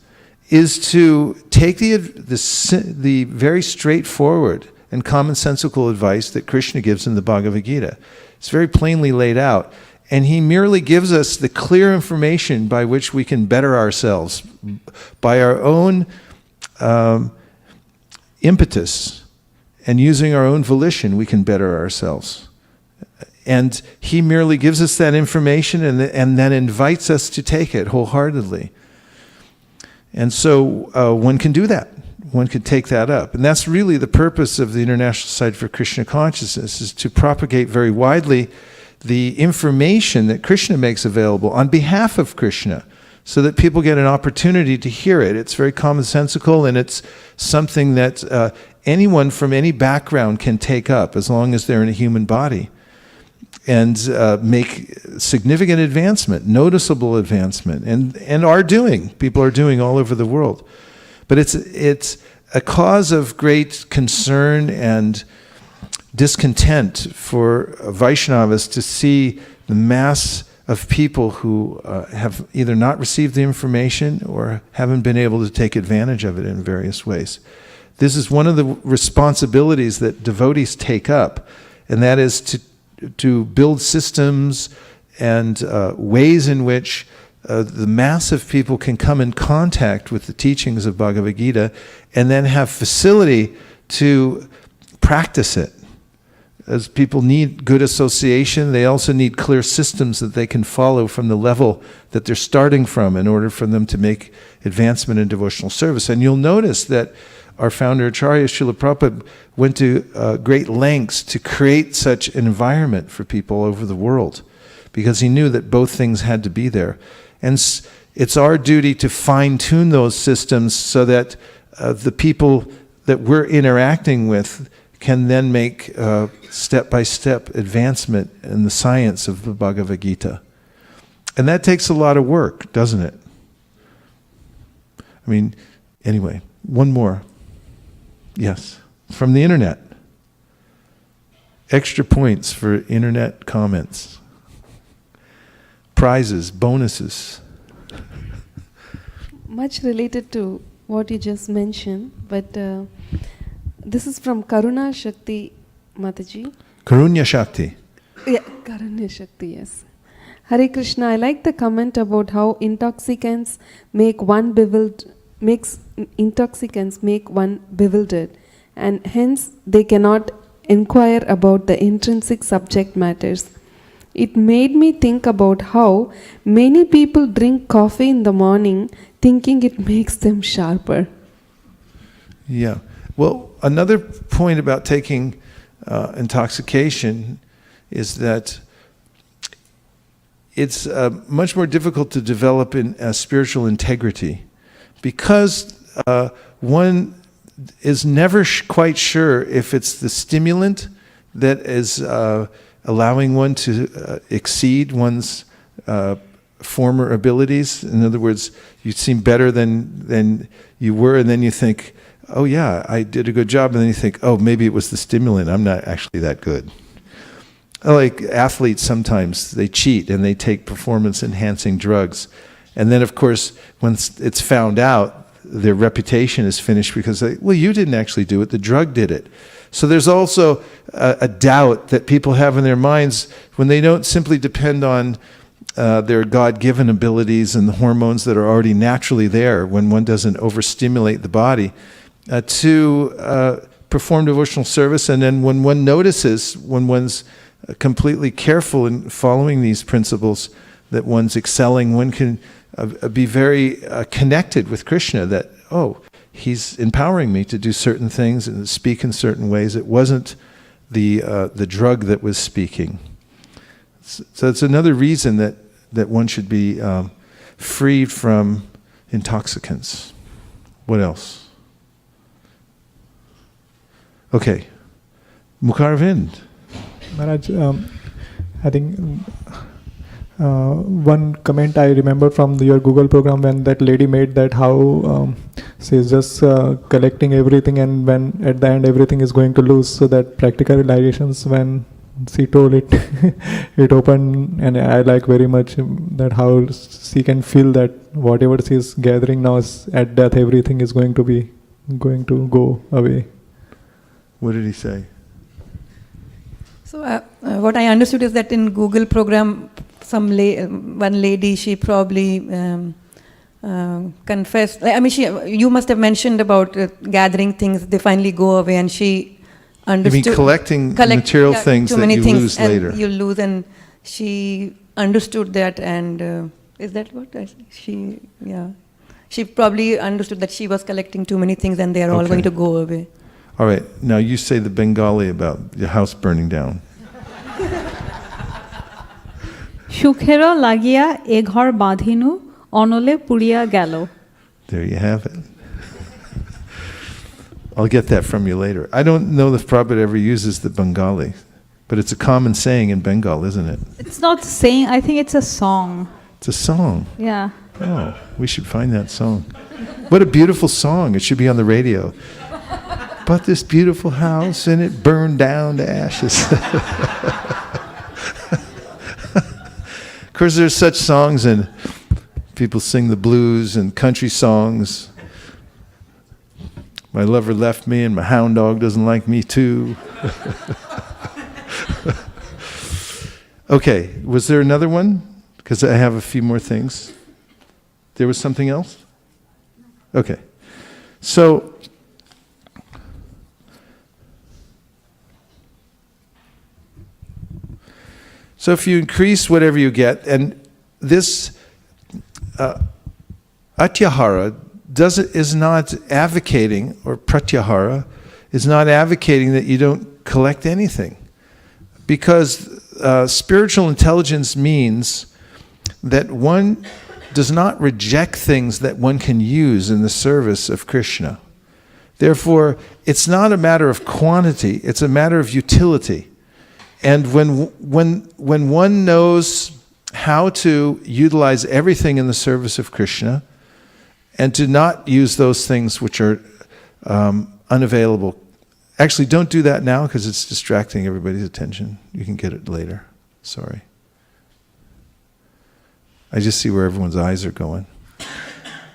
is to take the very straightforward and commonsensical advice that Krishna gives in the Bhagavad Gita. It's very plainly laid out. And he merely gives us the clear information by which we can better ourselves. By our own impetus and using our own volition, we can better ourselves. And he merely gives us that information and then invites us to take it wholeheartedly. And so one can do that. One could take that up. And that's really the purpose of the International Society for Krishna Consciousness, is to propagate very widely the information that Krishna makes available on behalf of Krishna, so that people get an opportunity to hear it. It's very commonsensical, and it's something that anyone from any background can take up, as long as they're in a human body, and make significant advancement, noticeable advancement, and are doing. People are doing all over the world. But it's a cause of great concern and discontent for Vaishnavas to see the mass of people who have either not received the information or haven't been able to take advantage of it in various ways. This is one of the responsibilities that devotees take up, and that is to build systems and ways in which the mass of people can come in contact with the teachings of Bhagavad Gita and then have facility to practice it. As people need good association, they also need clear systems that they can follow from the level that they're starting from in order for them to make advancement in devotional service. And you'll notice that our founder Acharya Srila Prabhupada went to great lengths to create such an environment for people all over the world, because he knew that both things had to be there. And it's our duty to fine-tune those systems so that the people that we're interacting with can then make step-by-step advancement in the science of the Bhagavad Gita. And that takes a lot of work, doesn't it? I mean, anyway, one more. Yes, from the internet. Extra points for internet comments. Prizes, bonuses. Much related to what you just mentioned, but this is from Karuna Shakti Mataji. Karunya Shakti. Yeah, Karunya Shakti, yes. Hare Krishna, I like the comment about how intoxicants make one bewildered, and hence they cannot inquire about the intrinsic subject matters. It made me think about how many people drink coffee in the morning thinking it makes them sharper. Yeah. Well, another point about taking intoxication is that it's much more difficult to develop in spiritual integrity, because one is never quite sure if it's the stimulant that is allowing one to exceed one's former abilities. In other words, you seem better than you were, and then you think, oh yeah, I did a good job, and then you think, oh, maybe it was the stimulant, I'm not actually that good. Like athletes, sometimes they cheat and they take performance-enhancing drugs. And then, of course, when it's found out, their reputation is finished because well, you didn't actually do it, the drug did it. So there's also a doubt that people have in their minds when they don't simply depend on their God-given abilities and the hormones that are already naturally there when one doesn't overstimulate the body to perform devotional service. And then when one notices, when one's completely careful in following these principles, that one's excelling. One can be very connected with Krishna, that, oh, he's empowering me to do certain things and speak in certain ways. It wasn't the drug that was speaking. So it's another reason that one should be freed from intoxicants. What else? Okay. Mukharvind. Maharaj, I think one comment I remember from your Google program when that lady made that how she's just collecting everything, and when at the end everything is going to lose. So that practical realizations, when she told it, it opened, and I like very much that how she can feel that whatever she is gathering now is at death, everything is going to go away. What did he say? So what I understood is that in Google program, one lady, she probably confessed. I mean, you must have mentioned about gathering things. They finally go away, and she understood. You mean collecting material things too that many you things lose and later? You lose, and she understood that, and is that what she? Yeah, she probably understood that she was collecting too many things, and they are all going to go away. All right, now you say the Bengali about your house burning down. সুখেরও লাগিয়া এ ঘর বাঁধিনু অনলে পুড়িয়া গেল. There you have it. I'll get that from you later. I don't know if Prabhupada ever uses the Bengali, but it's a common saying in Bengal, isn't it? It's not saying, I think it's a song. It's a song. Yeah. Oh, we should find that song. What a beautiful song. It should be on the radio. But this beautiful house, and it burned down to ashes. Of course, there's such songs, and people sing the blues and country songs. My lover left me, and my hound dog doesn't like me too. Okay, was there another one? Because I have a few more things. There was something else? Okay. So if you increase whatever you get, and this atyahara is not advocating, or pratyahara is not advocating that you don't collect anything. Because spiritual intelligence means that one does not reject things that one can use in the service of Krishna. Therefore, it's not a matter of quantity, it's a matter of utility. And when one knows how to utilize everything in the service of Krishna, and to not use those things which are unavailable. Actually, don't do that now because it's distracting everybody's attention. You can get it later. Sorry. I just see where everyone's eyes are going.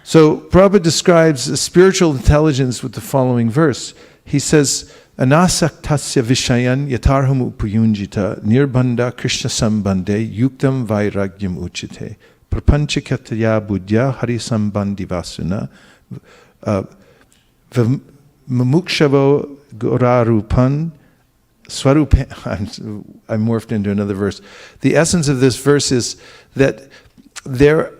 So Prabhupada describes spiritual intelligence with the following verse. He says, Anasaktasya vishayan yatarham upayunjita nirbanda krishna sambande yuktam vairagyam uchite prapanchikatya buddhya hari sambandi vasuna mamukshavo gorarupan swarupan. I morphed into another verse. The essence of this verse is that there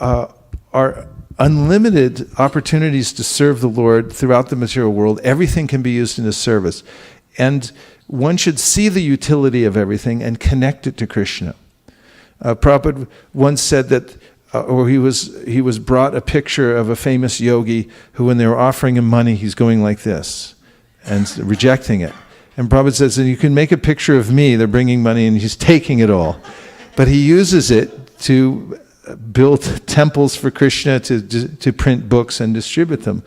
are unlimited opportunities to serve the Lord throughout the material world. Everything can be used in His service. And one should see the utility of everything and connect it to Krishna. Prabhupada once said that, or he was brought a picture of a famous yogi who, when they were offering him money, he's going like this and rejecting it. And Prabhupada says, and you can make a picture of me, they're bringing money and he's taking it all. But he uses it to build temples for Krishna, to print books and distribute them.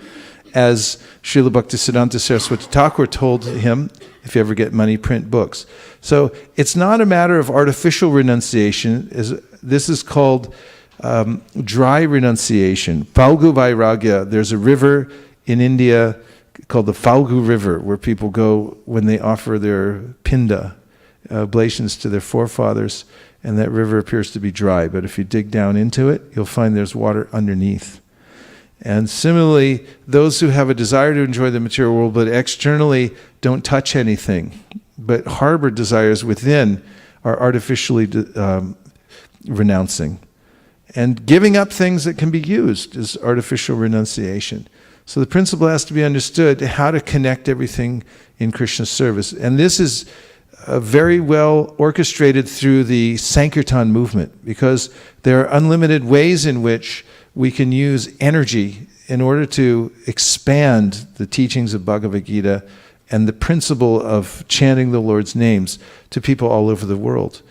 As Srila Bhaktisiddhanta Saraswati Thakur told him, if you ever get money, print books. So it's not a matter of artificial renunciation. This is called dry renunciation. Falgu Vairagya. There's a river in India called the Falgu River, where people go when they offer their pinda, oblations to their forefathers. And that river appears to be dry, but if you dig down into it, you'll find there's water underneath. And similarly, those who have a desire to enjoy the material world, but externally don't touch anything, but harbor desires within, are artificially renouncing. And giving up things that can be used is artificial renunciation. So the principle has to be understood, how to connect everything in Krishna's service. And this is very well orchestrated through the Sankirtan movement, because there are unlimited ways in which we can use energy in order to expand the teachings of Bhagavad Gita and the principle of chanting the Lord's names to people all over the world.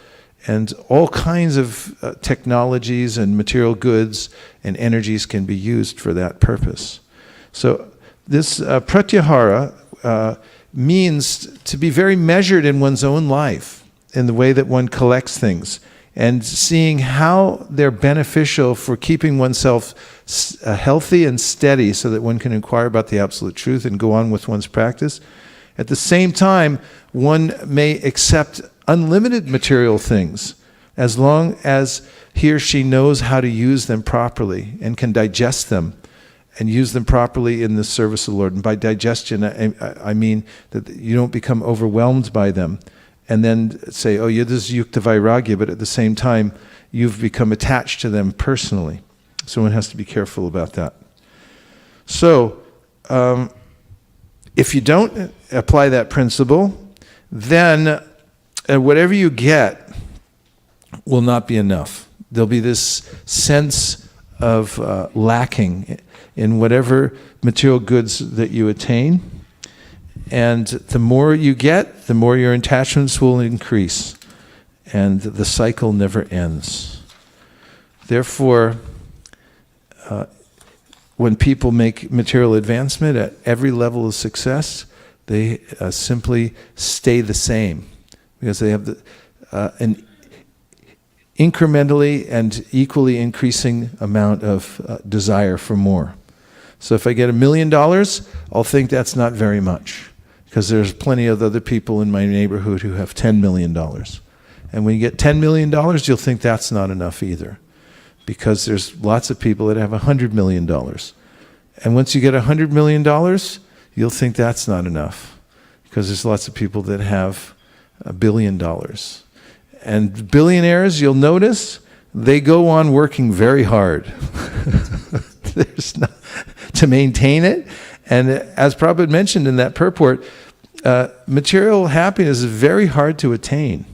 And all kinds of technologies and material goods and energies can be used for that purpose. So this pratyahara means to be very measured in one's own life, in the way that one collects things, and seeing how they're beneficial for keeping oneself healthy and steady, so that one can inquire about the absolute truth and go on with one's practice. At the same time, one may accept unlimited material things, as long as he or she knows how to use them properly and can digest them and use them properly in the service of the Lord. And by digestion, I mean that you don't become overwhelmed by them and then say, oh, yeah, this is yukta vairagya, but at the same time, you've become attached to them personally. So one has to be careful about that. So, if you don't apply that principle, then whatever you get will not be enough. There'll be this sense of lacking in whatever material goods that you attain. And the more you get, the more your attachments will increase. And the cycle never ends. Therefore, when people make material advancement at every level of success, they simply stay the same, because they have an incrementally and equally increasing amount of desire for more. So if I get $1 million, I'll think that's not very much, because there's plenty of other people in my neighborhood who have $10 million. And when you get $10 million, you'll think that's not enough either, because there's lots of people that have $100 million. And once you get $100 million, you'll think that's not enough, because there's lots of people that have $1 billion. And billionaires, you'll notice, they go on working very hard. There's not, to maintain it. And as Prabhupada mentioned in that purport, material happiness is very hard to attain.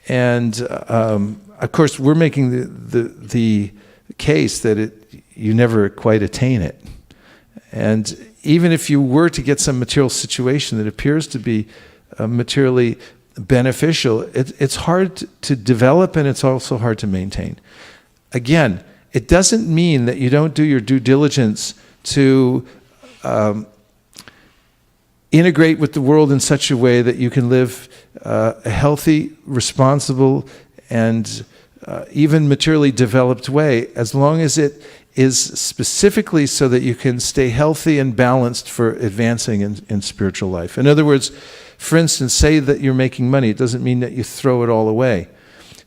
And of course, we're making the case that you never quite attain it. And even if you were to get some material situation that appears to be materially beneficial, it's hard to develop, and it's also hard to maintain. Again, it doesn't mean that you don't do your due diligence to integrate with the world in such a way that you can live a healthy, responsible, and even materially developed way, as long as it is specifically so that you can stay healthy and balanced for advancing in spiritual life. In other words, for instance, say that you're making money. It doesn't mean that you throw it all away,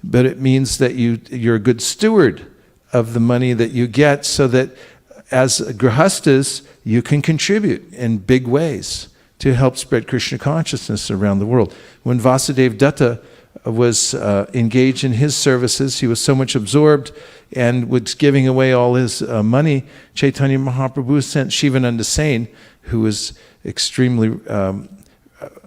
but it means that you're a good steward of the money that you get, so that as grihastas, you can contribute in big ways to help spread Krishna consciousness around the world. When Vasudeva Datta was engaged in his services, he was so much absorbed and was giving away all his money. Chaitanya Mahaprabhu sent Shivananda Sain, who was extremely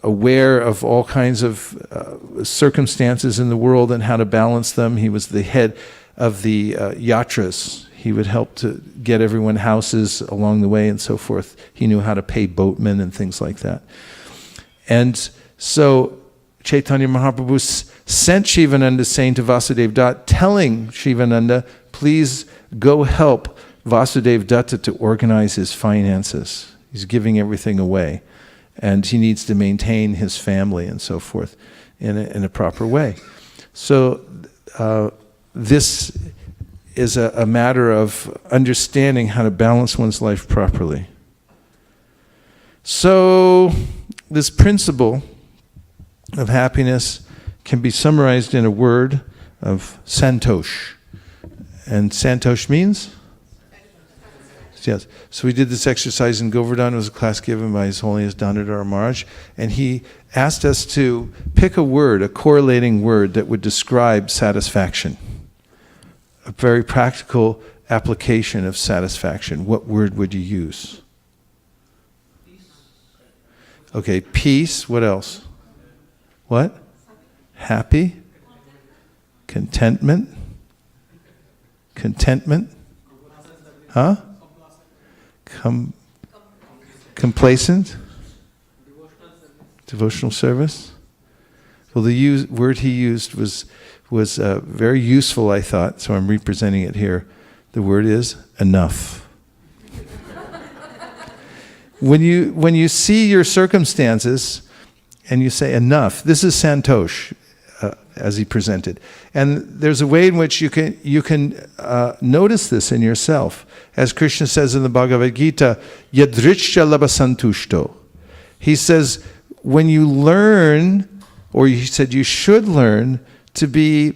aware of all kinds of circumstances in the world and how to balance them. He was the head of the yatras. He would help to get everyone houses along the way and so forth. He knew how to pay boatmen and things like that. And so Chaitanya Mahaprabhu sent Shivananda Sain to Vasudeva Datta, telling Shivananda, please go help Vasudeva Datta to organize his finances. He's giving everything away, and he needs to maintain his family and so forth in a proper way. So this is a matter of understanding how to balance one's life properly. So this principle of happiness can be summarized in a word of santosh. And santosh means? Yes. So we did this exercise in Govardhan. It was a class given by His Holiness Dandadhara Maharaj. And he asked us to pick a word, a correlating word that would describe satisfaction. A very practical application of satisfaction. What word would you use? Okay, peace. What else? What? Happy? Contentment? Contentment? Huh? Complacent? Devotional service? Well, the word he used was very useful, I thought, so I'm representing it here. The word is enough. When you see your circumstances and you say enough, this is Santosh, as he presented. And there's a way in which you can notice this in yourself. As Krishna says in the Bhagavad Gita, yadrichya labasantushto. He says, when you learn, or he said you should learn to be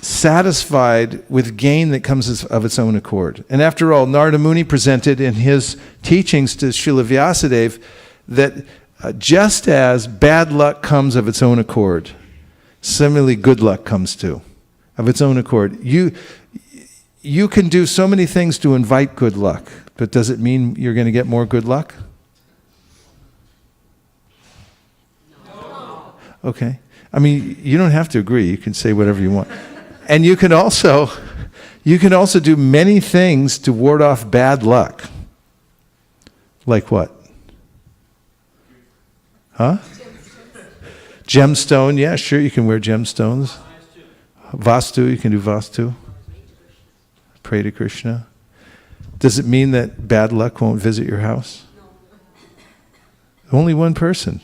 satisfied with gain that comes of its own accord. And after all, Narada Muni presented in his teachings to Srila Vyasadeva that just as bad luck comes of its own accord, similarly good luck comes too, of its own accord. You can do so many things to invite good luck, but does it mean you're going to get more good luck? No. Okay. I mean, you don't have to agree. You can say whatever you want. And you can also do many things to ward off bad luck. Like what? Huh? Gemstone, yeah, sure, you can wear gemstones. Vastu, you can do Vastu. Pray to Krishna. Does it mean that bad luck won't visit your house? No. Only one person.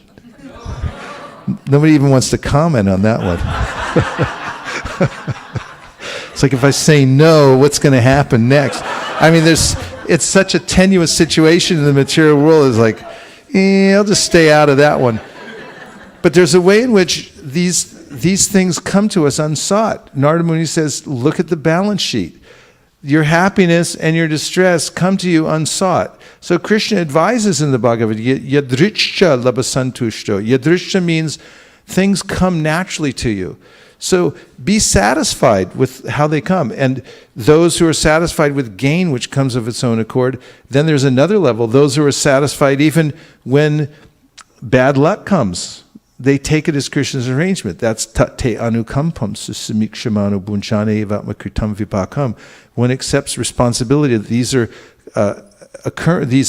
Nobody even wants to comment on that one. It's like if I say no, what's going to happen next? I mean, it's such a tenuous situation in the material world. It's like, I'll just stay out of that one. But there's a way in which these things come to us unsought. Narada Muni says, look at the balance sheet. Your happiness and your distress come to you unsought. So Krishna advises in the Bhagavad Gita, yadrichya labasantushto. Yadrichya means things come naturally to you. So be satisfied with how they come. And those who are satisfied with gain, which comes of its own accord, then there's another level. Those who are satisfied even when bad luck comes. They take it as Krishna's arrangement. That's tate anukampam susamikshimano bunchane evatmakritam vipakam. One accepts responsibility that these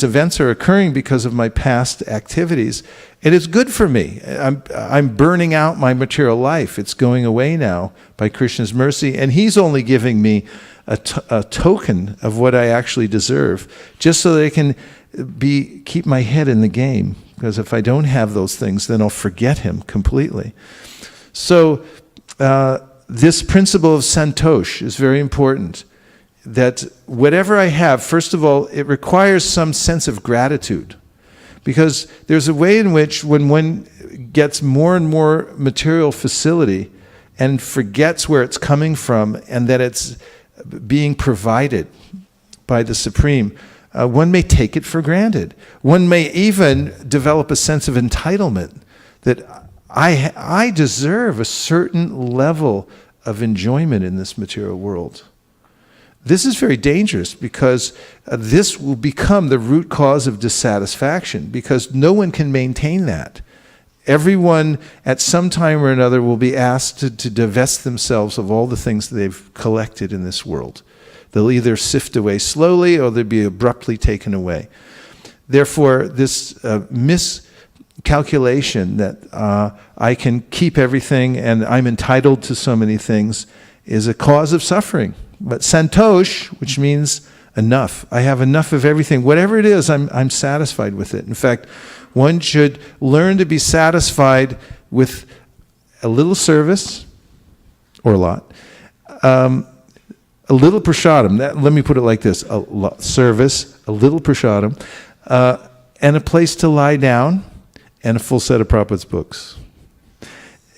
events are occurring because of my past activities. And it's good for me. I'm burning out my material life. It's going away now by Krishna's mercy. And He's only giving me a token of what I actually deserve, just so that I can keep my head in the game. Because if I don't have those things, then I'll forget Him completely. So this principle of santosh is very important. That whatever I have, first of all, it requires some sense of gratitude. Because there's a way in which when one gets more and more material facility and forgets where it's coming from and that it's being provided by the Supreme, one may take it for granted. One may even develop a sense of entitlement that I deserve a certain level of enjoyment in this material world. This is very dangerous because this will become the root cause of dissatisfaction because no one can maintain that. Everyone at some time or another will be asked to divest themselves of all the things that they've collected in this world. They'll either sift away slowly or they'll be abruptly taken away. Therefore, this miscalculation that I can keep everything and I'm entitled to so many things is a cause of suffering. But santosh, which means enough. I have enough of everything. Whatever it is, I'm satisfied with it. In fact, one should learn to be satisfied with a little service, or a lot, a little prasadam. Let me put it like this: service, a little prasadam, and a place to lie down, and a full set of Prabhupada's books.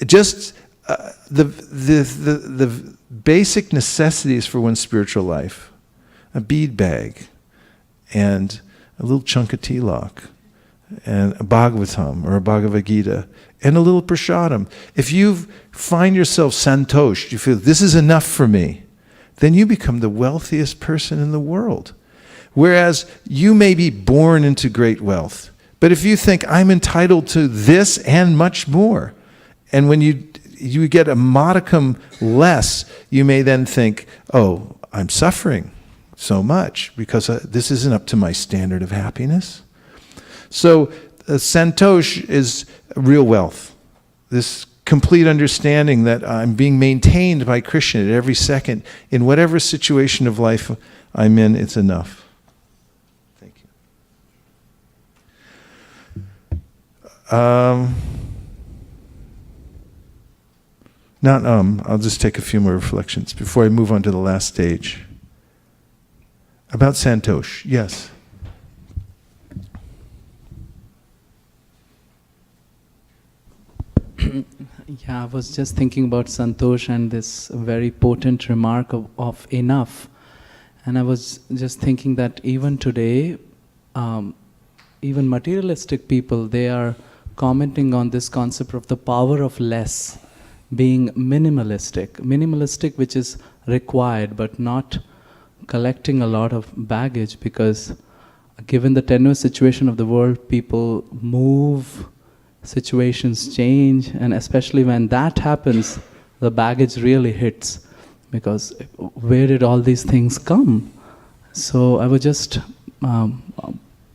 Just the basic necessities for one's spiritual life. a bead bag, and a little chunk of tilak, and a Bhagavatam or a Bhagavad Gita, and a little prasadam. If you find yourself santosh, you feel this is enough for me, then you become the wealthiest person in the world. Whereas you may be born into great wealth, but if you think I'm entitled to this and much more, and when you get a modicum less, you may then think, oh, I'm suffering so much because this isn't up to my standard of happiness. So santosh is real wealth. This complete understanding that I'm being maintained by Krishna at every second. In whatever situation of life I'm in, it's enough. Thank you. I'll just take a few more reflections before I move on to the last stage. About santosh, yes. Yeah, I was just thinking about santosh and this very potent remark of enough. And I was just thinking that even today, even materialistic people, they are commenting on this concept of the power of less, being minimalistic. Minimalistic, which is required, but not collecting a lot of baggage, because given the tenuous situation of the world, people move, situations change, and especially when that happens, the baggage really hits, because where did all these things come? So I was just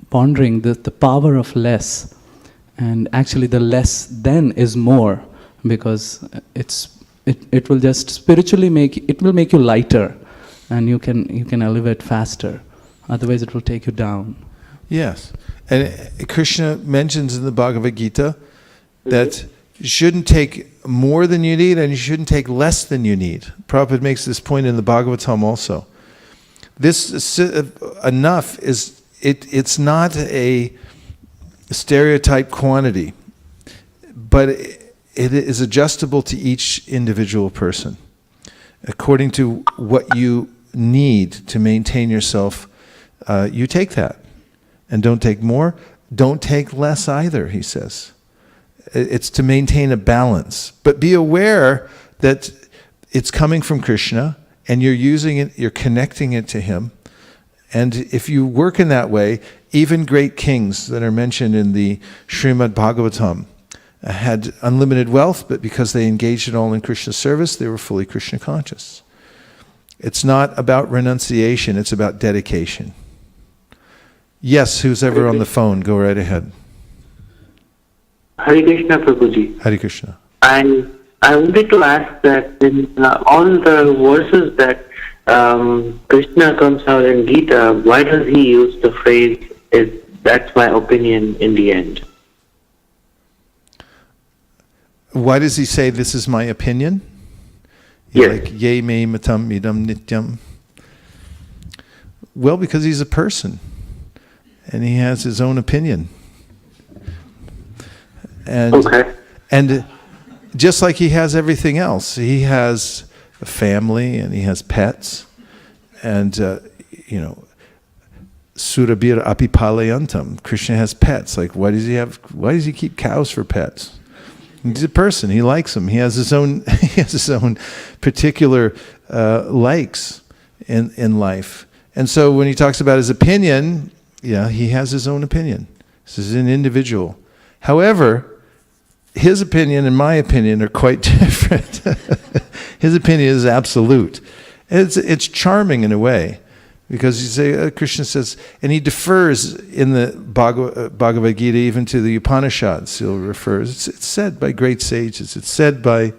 pondering the power of less, and actually the less then is more, because it will just spiritually make you lighter, and you can elevate faster. Otherwise, it will take you down. Yes. And Krishna mentions in the Bhagavad Gita that you shouldn't take more than you need and you shouldn't take less than you need. Prabhupada makes this point in the Bhagavatam also. This enough is, it's not a stereotype quantity, but it is adjustable to each individual person according to what you need to maintain yourself. You take that. And don't take more, don't take less either, he says. It's to maintain a balance. But be aware that it's coming from Krishna, and you're using it, you're connecting it to him. And if you work in that way, even great kings that are mentioned in the Srimad Bhagavatam had unlimited wealth, but because they engaged it all in Krishna's service, they were fully Krishna conscious. It's not about renunciation, it's about dedication. Yes, who's ever on the phone, go right ahead. Hare Krishna, Prabhuji. Hare Krishna. And I wanted to ask that in all the verses that Krishna comes out in Gita, why does he use the phrase, that's my opinion in the end? Why does he say, this is my opinion? Yes. Like, ye me matam idam nityam. Well, because he's a person. And he has his own opinion. And, okay. And just like he has everything else, he has a family and he has pets. And, surabhir apipalayantam. Krishna has pets. Like, why does he keep cows for pets? He's a person. He likes them. He has his own, particular likes in life. And so when he talks about his opinion, yeah, he has his own opinion. This is an individual. However, his opinion and my opinion are quite different. His opinion is absolute. It's charming in a way, because you say, Krishna says, and he defers in the Bhagavad Gita even to the Upanishads. He'll refer. It's said by great sages. It's said by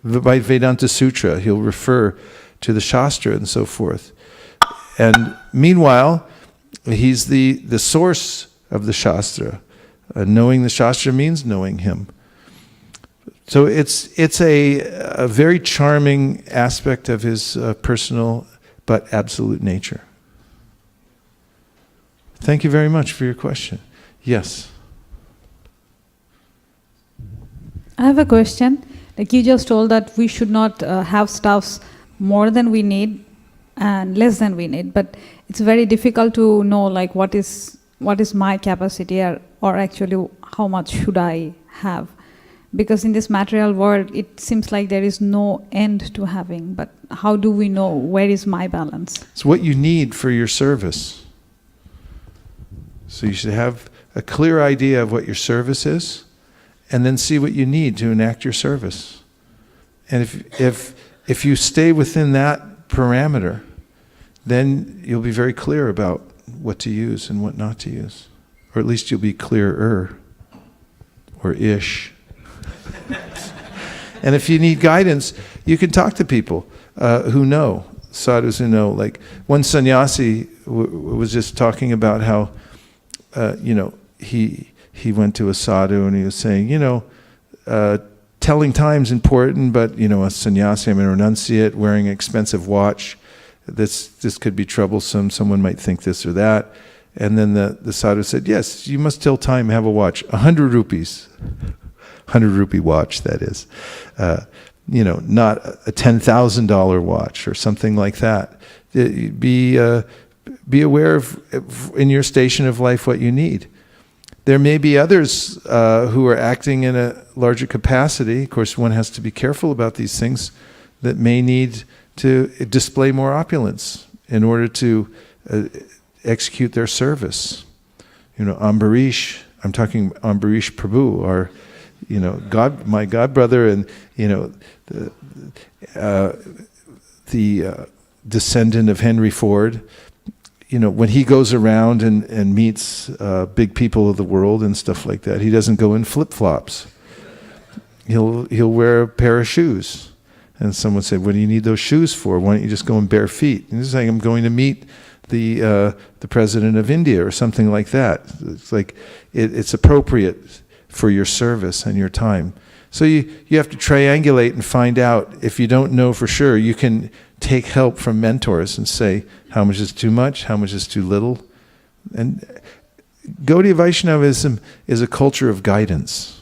Vedanta Sutra. He'll refer to the Shastra and so forth. And meanwhile, he's the source of the Shastra. Knowing the Shastra means knowing him. So it's a very charming aspect of his personal but absolute nature. Thank you very much for your question. Yes? I have a question. Like you just told that we should not have stuffs more than we need. and less than we need. But it's very difficult to know like what is my capacity, or actually how much should I have. Because in this material world, it seems like there is no end to having. But how do we know where is my balance? It's what you need for your service. So you should have a clear idea of what your service is, and then see what you need to enact your service. And if you stay within that parameter, then you'll be very clear about what to use and what not to use. Or at least you'll be clearer, or ish. And if you need guidance, you can talk to people who know, sadhus who know. Like one sannyasi was just talking about how, he went to a sadhu and he was saying, telling time's important, but a sannyasi, I'm a renunciate, wearing an expensive watch, this could be troublesome. Someone might think this or that. And then the sadhu said, yes, you must tell time, have a watch, 100 rupees. 100 rupee watch, that is. Not a $10,000 watch or something like that. Be aware of, in your station of life, what you need. There may be others who are acting in a larger capacity. Of course, one has to be careful about these things, that may need to display more opulence in order to execute their service. Ambarish, I'm talking Ambarish Prabhu, our my godbrother, and the descendant of Henry Ford. When he goes around and meets big people of the world and stuff like that, he doesn't go in flip-flops. He'll wear a pair of shoes. And someone said, "What do you need those shoes for? Why don't you just go in bare feet?" And he's saying, "I'm going to meet the president of India," or something like that. It's like it's appropriate for your service and your time. So you have to triangulate and find out. If you don't know for sure, you can take help from mentors and say, how much is too much, how much is too little. And Gaudiya Vaishnavism is a culture of guidance.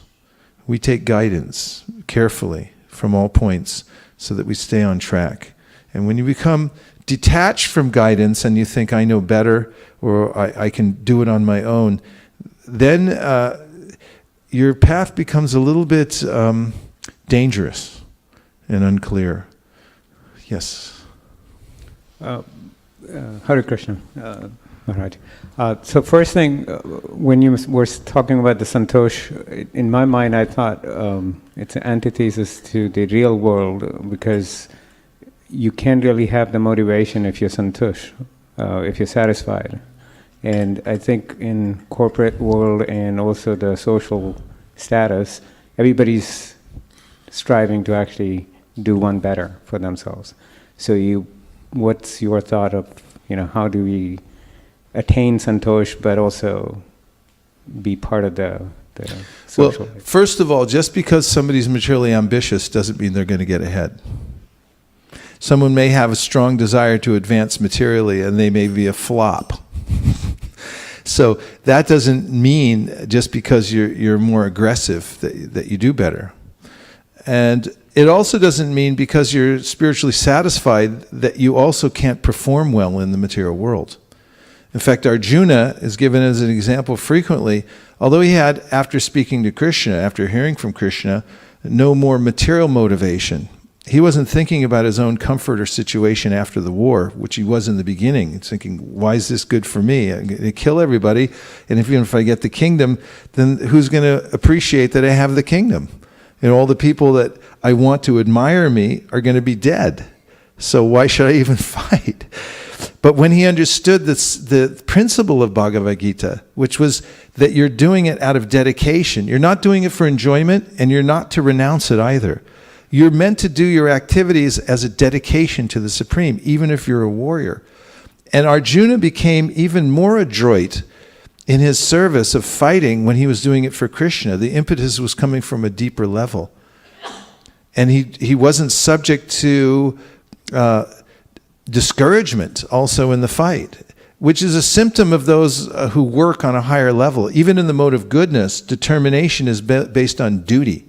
We take guidance carefully from all points so that we stay on track. And when you become detached from guidance and you think, I know better, or I can do it on my own, then your path becomes a little bit dangerous and unclear. Yes. Hare Krishna. All right. So first thing, when you were talking about the santosh, in my mind I thought it's an antithesis to the real world, because you can't really have the motivation if you're santosh, if you're satisfied. And I think in corporate world and also the social status, everybody's striving to actually do one better for themselves. So what's your thought of, how do we attain santosh but also be part of the social life? First of all, just because somebody's materially ambitious doesn't mean they're going to get ahead. Someone may have a strong desire to advance materially and they may be a flop. So that doesn't mean just because you're more aggressive that you do better. And it also doesn't mean because you're spiritually satisfied that you also can't perform well in the material world. In fact, Arjuna is given as an example frequently. Although he had, after speaking to Krishna, after hearing from Krishna, no more material motivation, he wasn't thinking about his own comfort or situation after the war, which he was in the beginning. He's thinking, why is this good for me? I'm going to kill everybody, and even if I get the kingdom, then who's going to appreciate that I have the kingdom? All the people that I want to admire me are going to be dead. So why should I even fight? But when he understood the principle of Bhagavad Gita, which was that you're doing it out of dedication, you're not doing it for enjoyment, and you're not to renounce it either. You're meant to do your activities as a dedication to the Supreme, even if you're a warrior. And Arjuna became even more adroit in his service of fighting when he was doing it for Krishna. The impetus was coming from a deeper level. And he wasn't subject to discouragement also in the fight, which is a symptom of those who work on a higher level. Even in the mode of goodness, determination is based on duty.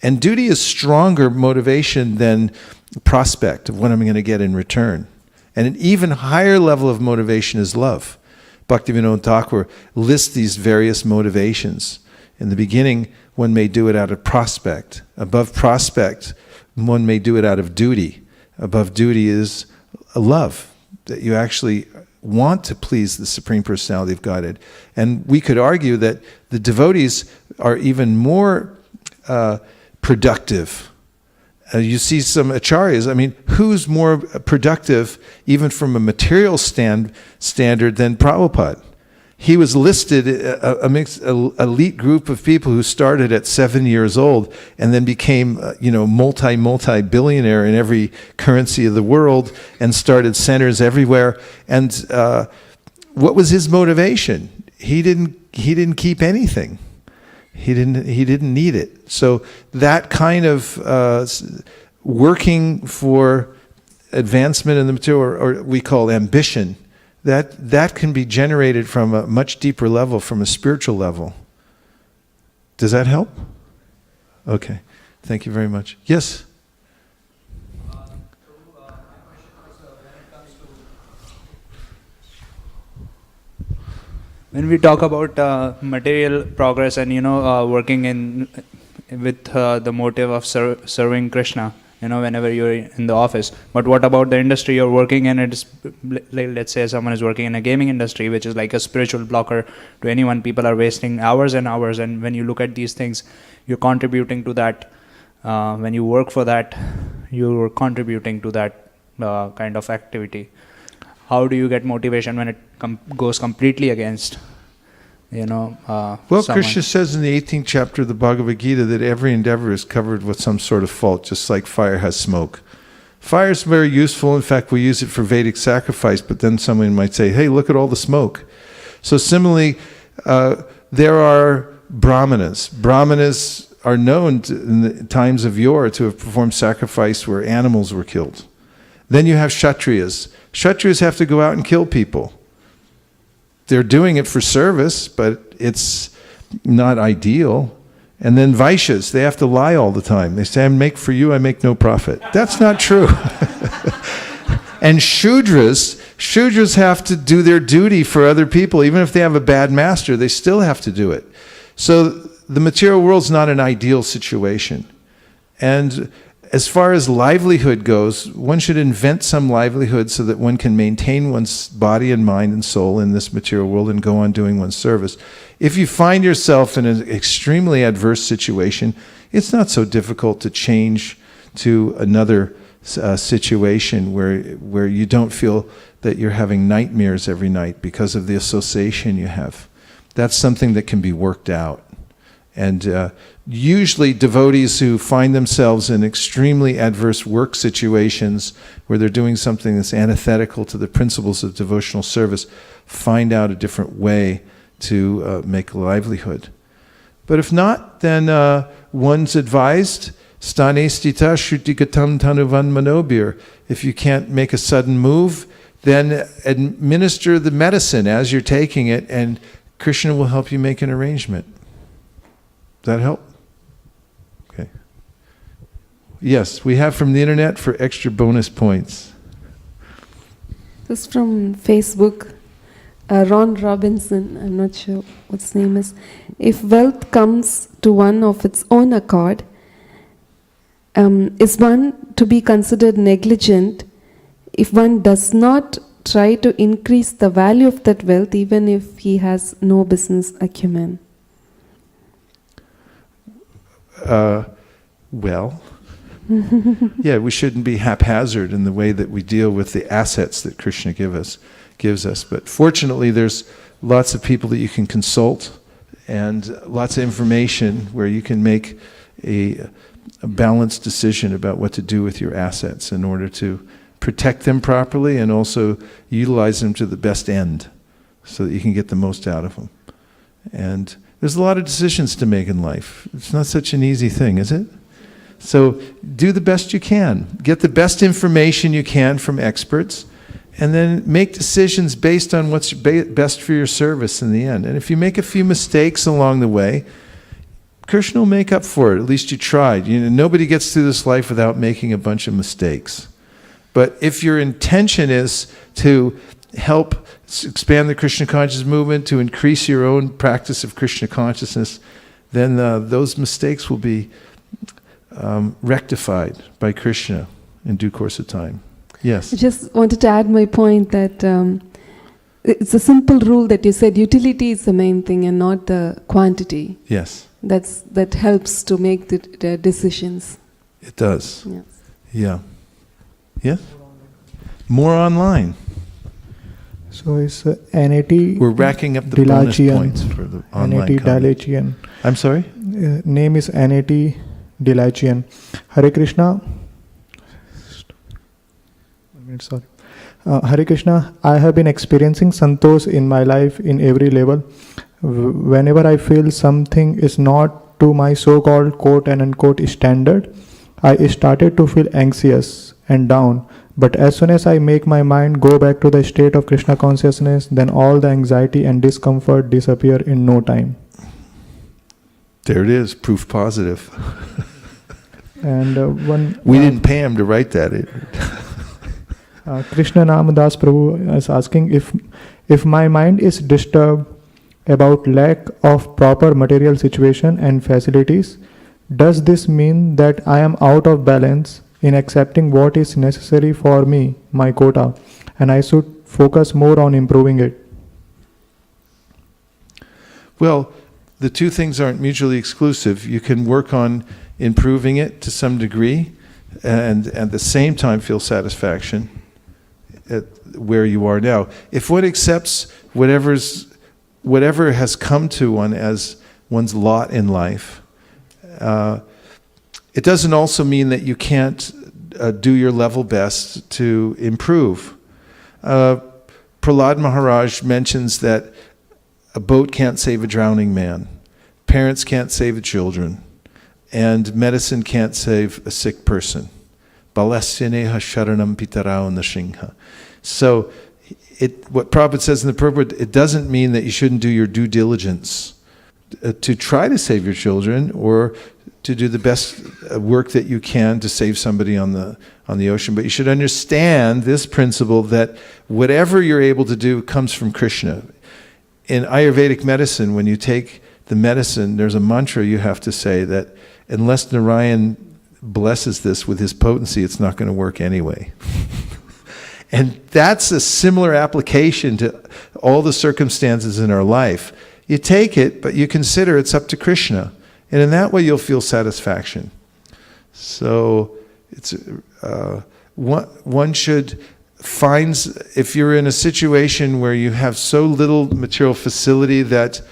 And duty is stronger motivation than prospect of what I'm going to get in return. And an even higher level of motivation is love. Bhaktivinoda Thakur lists these various motivations. In the beginning, one may do it out of prospect. Above prospect, one may do it out of duty. Above duty is a love, that you actually want to please the Supreme Personality of Godhead. And we could argue that the devotees are even more productive. You see some acharyas, I mean, who's more productive even from a material standard than Prabhupada? He was listed amongst an elite group of people who started at 7 years old and then became, multi-billionaire in every currency of the world and started centers everywhere. And what was his motivation? He didn't keep anything. He didn't need it. So that kind of working for advancement in the material, or we call ambition, that can be generated from a much deeper level, from a spiritual level. Does that help? Okay. Thank you very much. Yes? When we talk about material progress and working in with the motive of serving Krishna, whenever you're in the office, but what about the industry you're working in? It's like, let's say someone is working in a gaming industry, which is like a spiritual blocker to anyone. People are wasting hours and hours, and when you look at these things, you're contributing to that. When you work for that, you're contributing to that kind of activity. How do you get motivation when it goes completely against, Well, someone? Krishna says in the 18th chapter of the Bhagavad Gita that every endeavor is covered with some sort of fault, just like fire has smoke. Fire is very useful. In fact, we use it for Vedic sacrifice, but then someone might say, hey, look at all the smoke. So similarly, there are brahmanas. Brahmanas are known in the times of yore to have performed sacrifice where animals were killed. Then you have Kshatriyas. Kshatriyas have to go out and kill people. They're doing it for service, but it's not ideal. And then Vaishyas, they have to lie all the time. They say, I make for you, I make no profit. That's not true. And Shudras have to do their duty for other people. Even if they have a bad master, they still have to do it. So the material world's not an ideal situation. And as far as livelihood goes, one should invent some livelihood so that one can maintain one's body and mind and soul in this material world and go on doing one's service. If you find yourself in an extremely adverse situation, it's not so difficult to change to another situation where you don't feel that you're having nightmares every night because of the association you have. That's something that can be worked out. And usually devotees who find themselves in extremely adverse work situations where they're doing something that's antithetical to the principles of devotional service find out a different way to make a livelihood. But if not, then one's advised, stane stita shrutigatam tanuvan manobir. If you can't make a sudden move, then administer the medicine as you're taking it, and Krishna will help you make an arrangement. Does that help? Okay. Yes, we have from the internet for extra bonus points. This is from Facebook. Ron Robinson, I'm not sure what his name is. If wealth comes to one of its own accord, is one to be considered negligent if one does not try to increase the value of that wealth even if he has no business acumen? Well, yeah, we shouldn't be haphazard in the way that we deal with the assets that Krishna gives us. But fortunately, there's lots of people that you can consult and lots of information where you can make a balanced decision about what to do with your assets in order to protect them properly and also utilize them to the best end so that you can get the most out of them. And there's a lot of decisions to make in life. It's not such an easy thing, is it? So do the best you can. Get the best information you can from experts, and then make decisions based on what's best for your service in the end. And if you make a few mistakes along the way, Krishna will make up for it. At least you tried. Nobody gets through this life without making a bunch of mistakes. But if your intention is to help expand the Krishna consciousness movement, to increase your own practice of Krishna consciousness, then those mistakes will be rectified by Krishna in due course of time. Yes? I just wanted to add my point that it's a simple rule that you said utility is the main thing and not the quantity. Yes. That helps to make the decisions. It does. Yes. Yeah. Yes? More online. So it's NAT. We're racking up the bonus points for the online NAT comment. Dalachian. I'm sorry? Name is NAT Dalachian. Hare Krishna. Sorry. Hare Krishna, I have been experiencing santosh in my life in every level. Whenever I feel something is not to my so-called quote and unquote standard, I started to feel anxious and down. But as soon as I make my mind go back to the state of Krishna consciousness, then all the anxiety and discomfort disappear in no time. There it is, proof positive. And we didn't pay him to write that. Krishna Namadas Prabhu is asking if my mind is disturbed about lack of proper material situation and facilities, does this mean that I am out of balance in accepting what is necessary for me, my quota, and I should focus more on improving it? Well, the two things aren't mutually exclusive. You can work on improving it to some degree and at the same time feel satisfaction at where you are now. If one accepts whatever has come to one as one's lot in life, it doesn't also mean that you can't do your level best to improve. Prahlad Maharaj mentions that a boat can't save a drowning man, parents can't save the children, and medicine can't save a sick person. Balasyaneha sharanam pitarao nashingha. So what Prabhupada says in the purport, it doesn't mean that you shouldn't do your due diligence to try to save your children or to do the best work that you can to save somebody on the ocean. But you should understand this principle that whatever you're able to do comes from Krishna. In Ayurvedic medicine, when you take the medicine, there's a mantra you have to say that unless Narayan blesses this with his potency, it's not going to work anyway. And that's a similar application to all the circumstances in our life. You take it, but you consider it's up to Krishna. And in that way, you'll feel satisfaction. So it's one should find, if you're in a situation where you have so little material facility that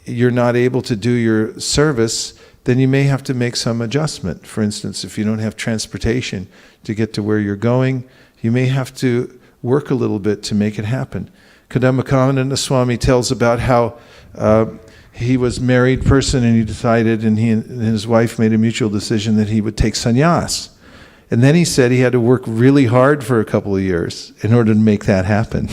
you're not able to do your service, then you may have to make some adjustment. For instance, if you don't have transportation to get to where you're going, you may have to work a little bit to make it happen. Kadambakavananda Swami tells about how he was a married person and he decided, and he and his wife made a mutual decision that he would take sannyas. And then he said he had to work really hard for a couple of years in order to make that happen.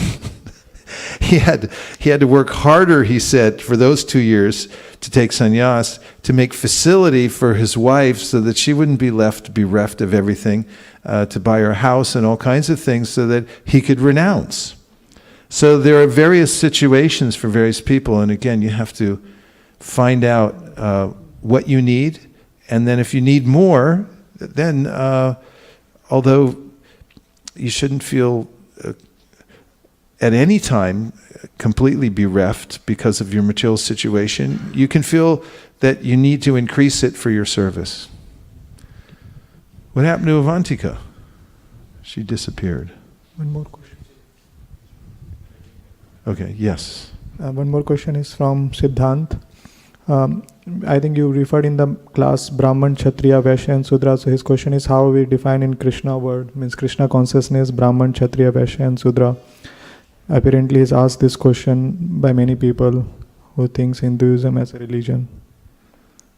He had to work harder, he said, for those 2 years to take sannyas, to make facility for his wife so that she wouldn't be left bereft of everything, to buy her house and all kinds of things so that he could renounce. So there are various situations for various people, and again, you have to find out what you need, and then if you need more, then although you shouldn't feel at any time completely bereft because of your material situation, you can feel that you need to increase it for your service. What happened to Avantika? She disappeared. One more question. Okay, yes. One more question is from Siddhant. I think you referred in the class Brahman, Kshatriya, Vaishya and Sudra. So his question is how we define in Krishna word, means Krishna consciousness, Brahman, Kshatriya, Vaishya and Sudra. Apparently he's asked this question by many people who thinks Hinduism as a religion.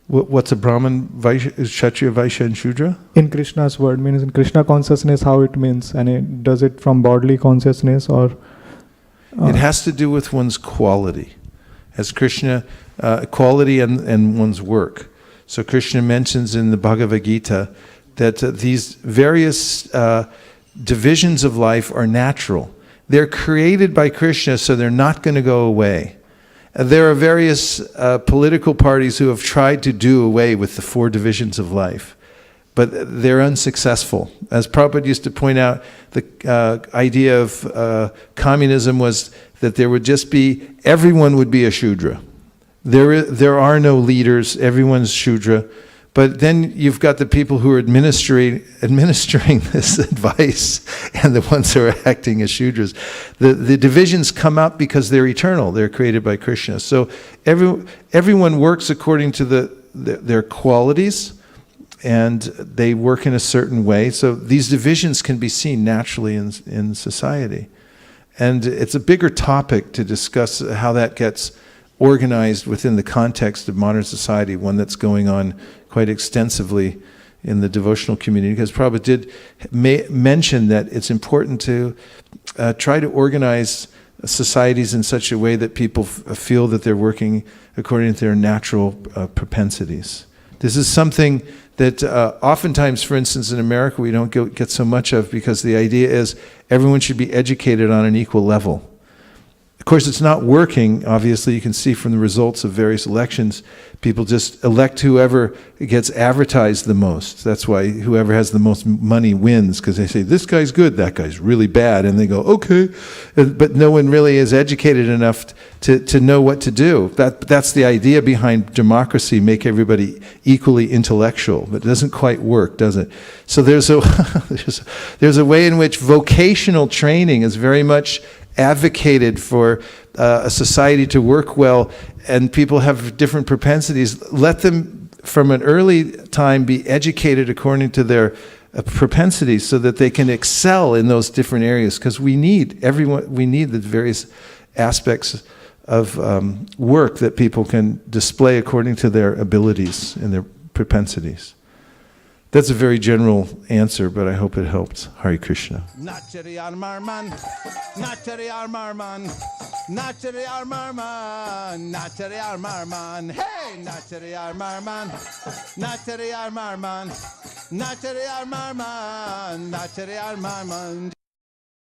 What's a Brahman, Kshatriya, Vaishya and Shudra? In Krishna's word, means in Krishna consciousness, how it means, and does it from bodily consciousness or... It has to do with one's quality. As Krishna, quality and one's work. So Krishna mentions in the Bhagavad Gita that these various divisions of life are natural. They're created by Krishna, so they're not going to go away. There are various political parties who have tried to do away with the 4 divisions of life, but they're unsuccessful. As Prabhupada used to point out, the idea of communism was that there would just be, everyone would be a Shudra. There are no leaders, everyone's Shudra. But then you've got the people who are administering this advice and the ones who are acting as Shudras. The divisions come up because they're eternal. They're created by Krishna. So everyone works according to their qualities, and they work in a certain way. So these divisions can be seen naturally in society. And it's a bigger topic to discuss how that gets organized within the context of modern society, one that's going on quite extensively in the devotional community, because Prabhupada did mention that it's important to try to organize societies in such a way that people feel that they're working according to their natural propensities. This is something that oftentimes, for instance, in America, we don't get so much of, because the idea is everyone should be educated on an equal level. Of course, it's not working. Obviously, you can see from the results of various elections, people just elect whoever gets advertised the most. That's why whoever has the most money wins, because they say, this guy's good, that guy's really bad, and they go, okay. But no one really is educated enough to know what to do. That's the idea behind democracy, make everybody equally intellectual. But it doesn't quite work, does it? So there's a way in which vocational training is very much advocated for a society to work well, and people have different propensities. Let them, from an early time, be educated according to their propensities, so that they can excel in those different areas. Because we need the various aspects of work that people can display according to their abilities and their propensities. That's a very general answer, but I hope it helped. Hare Krishna. Nachari Armarman, Nachari Armarman, Nachari Armarman, Nachari Armarman, hey, Nachari Armarman, Nachari Armarman, Nachari Armarman, Nachari Armarman.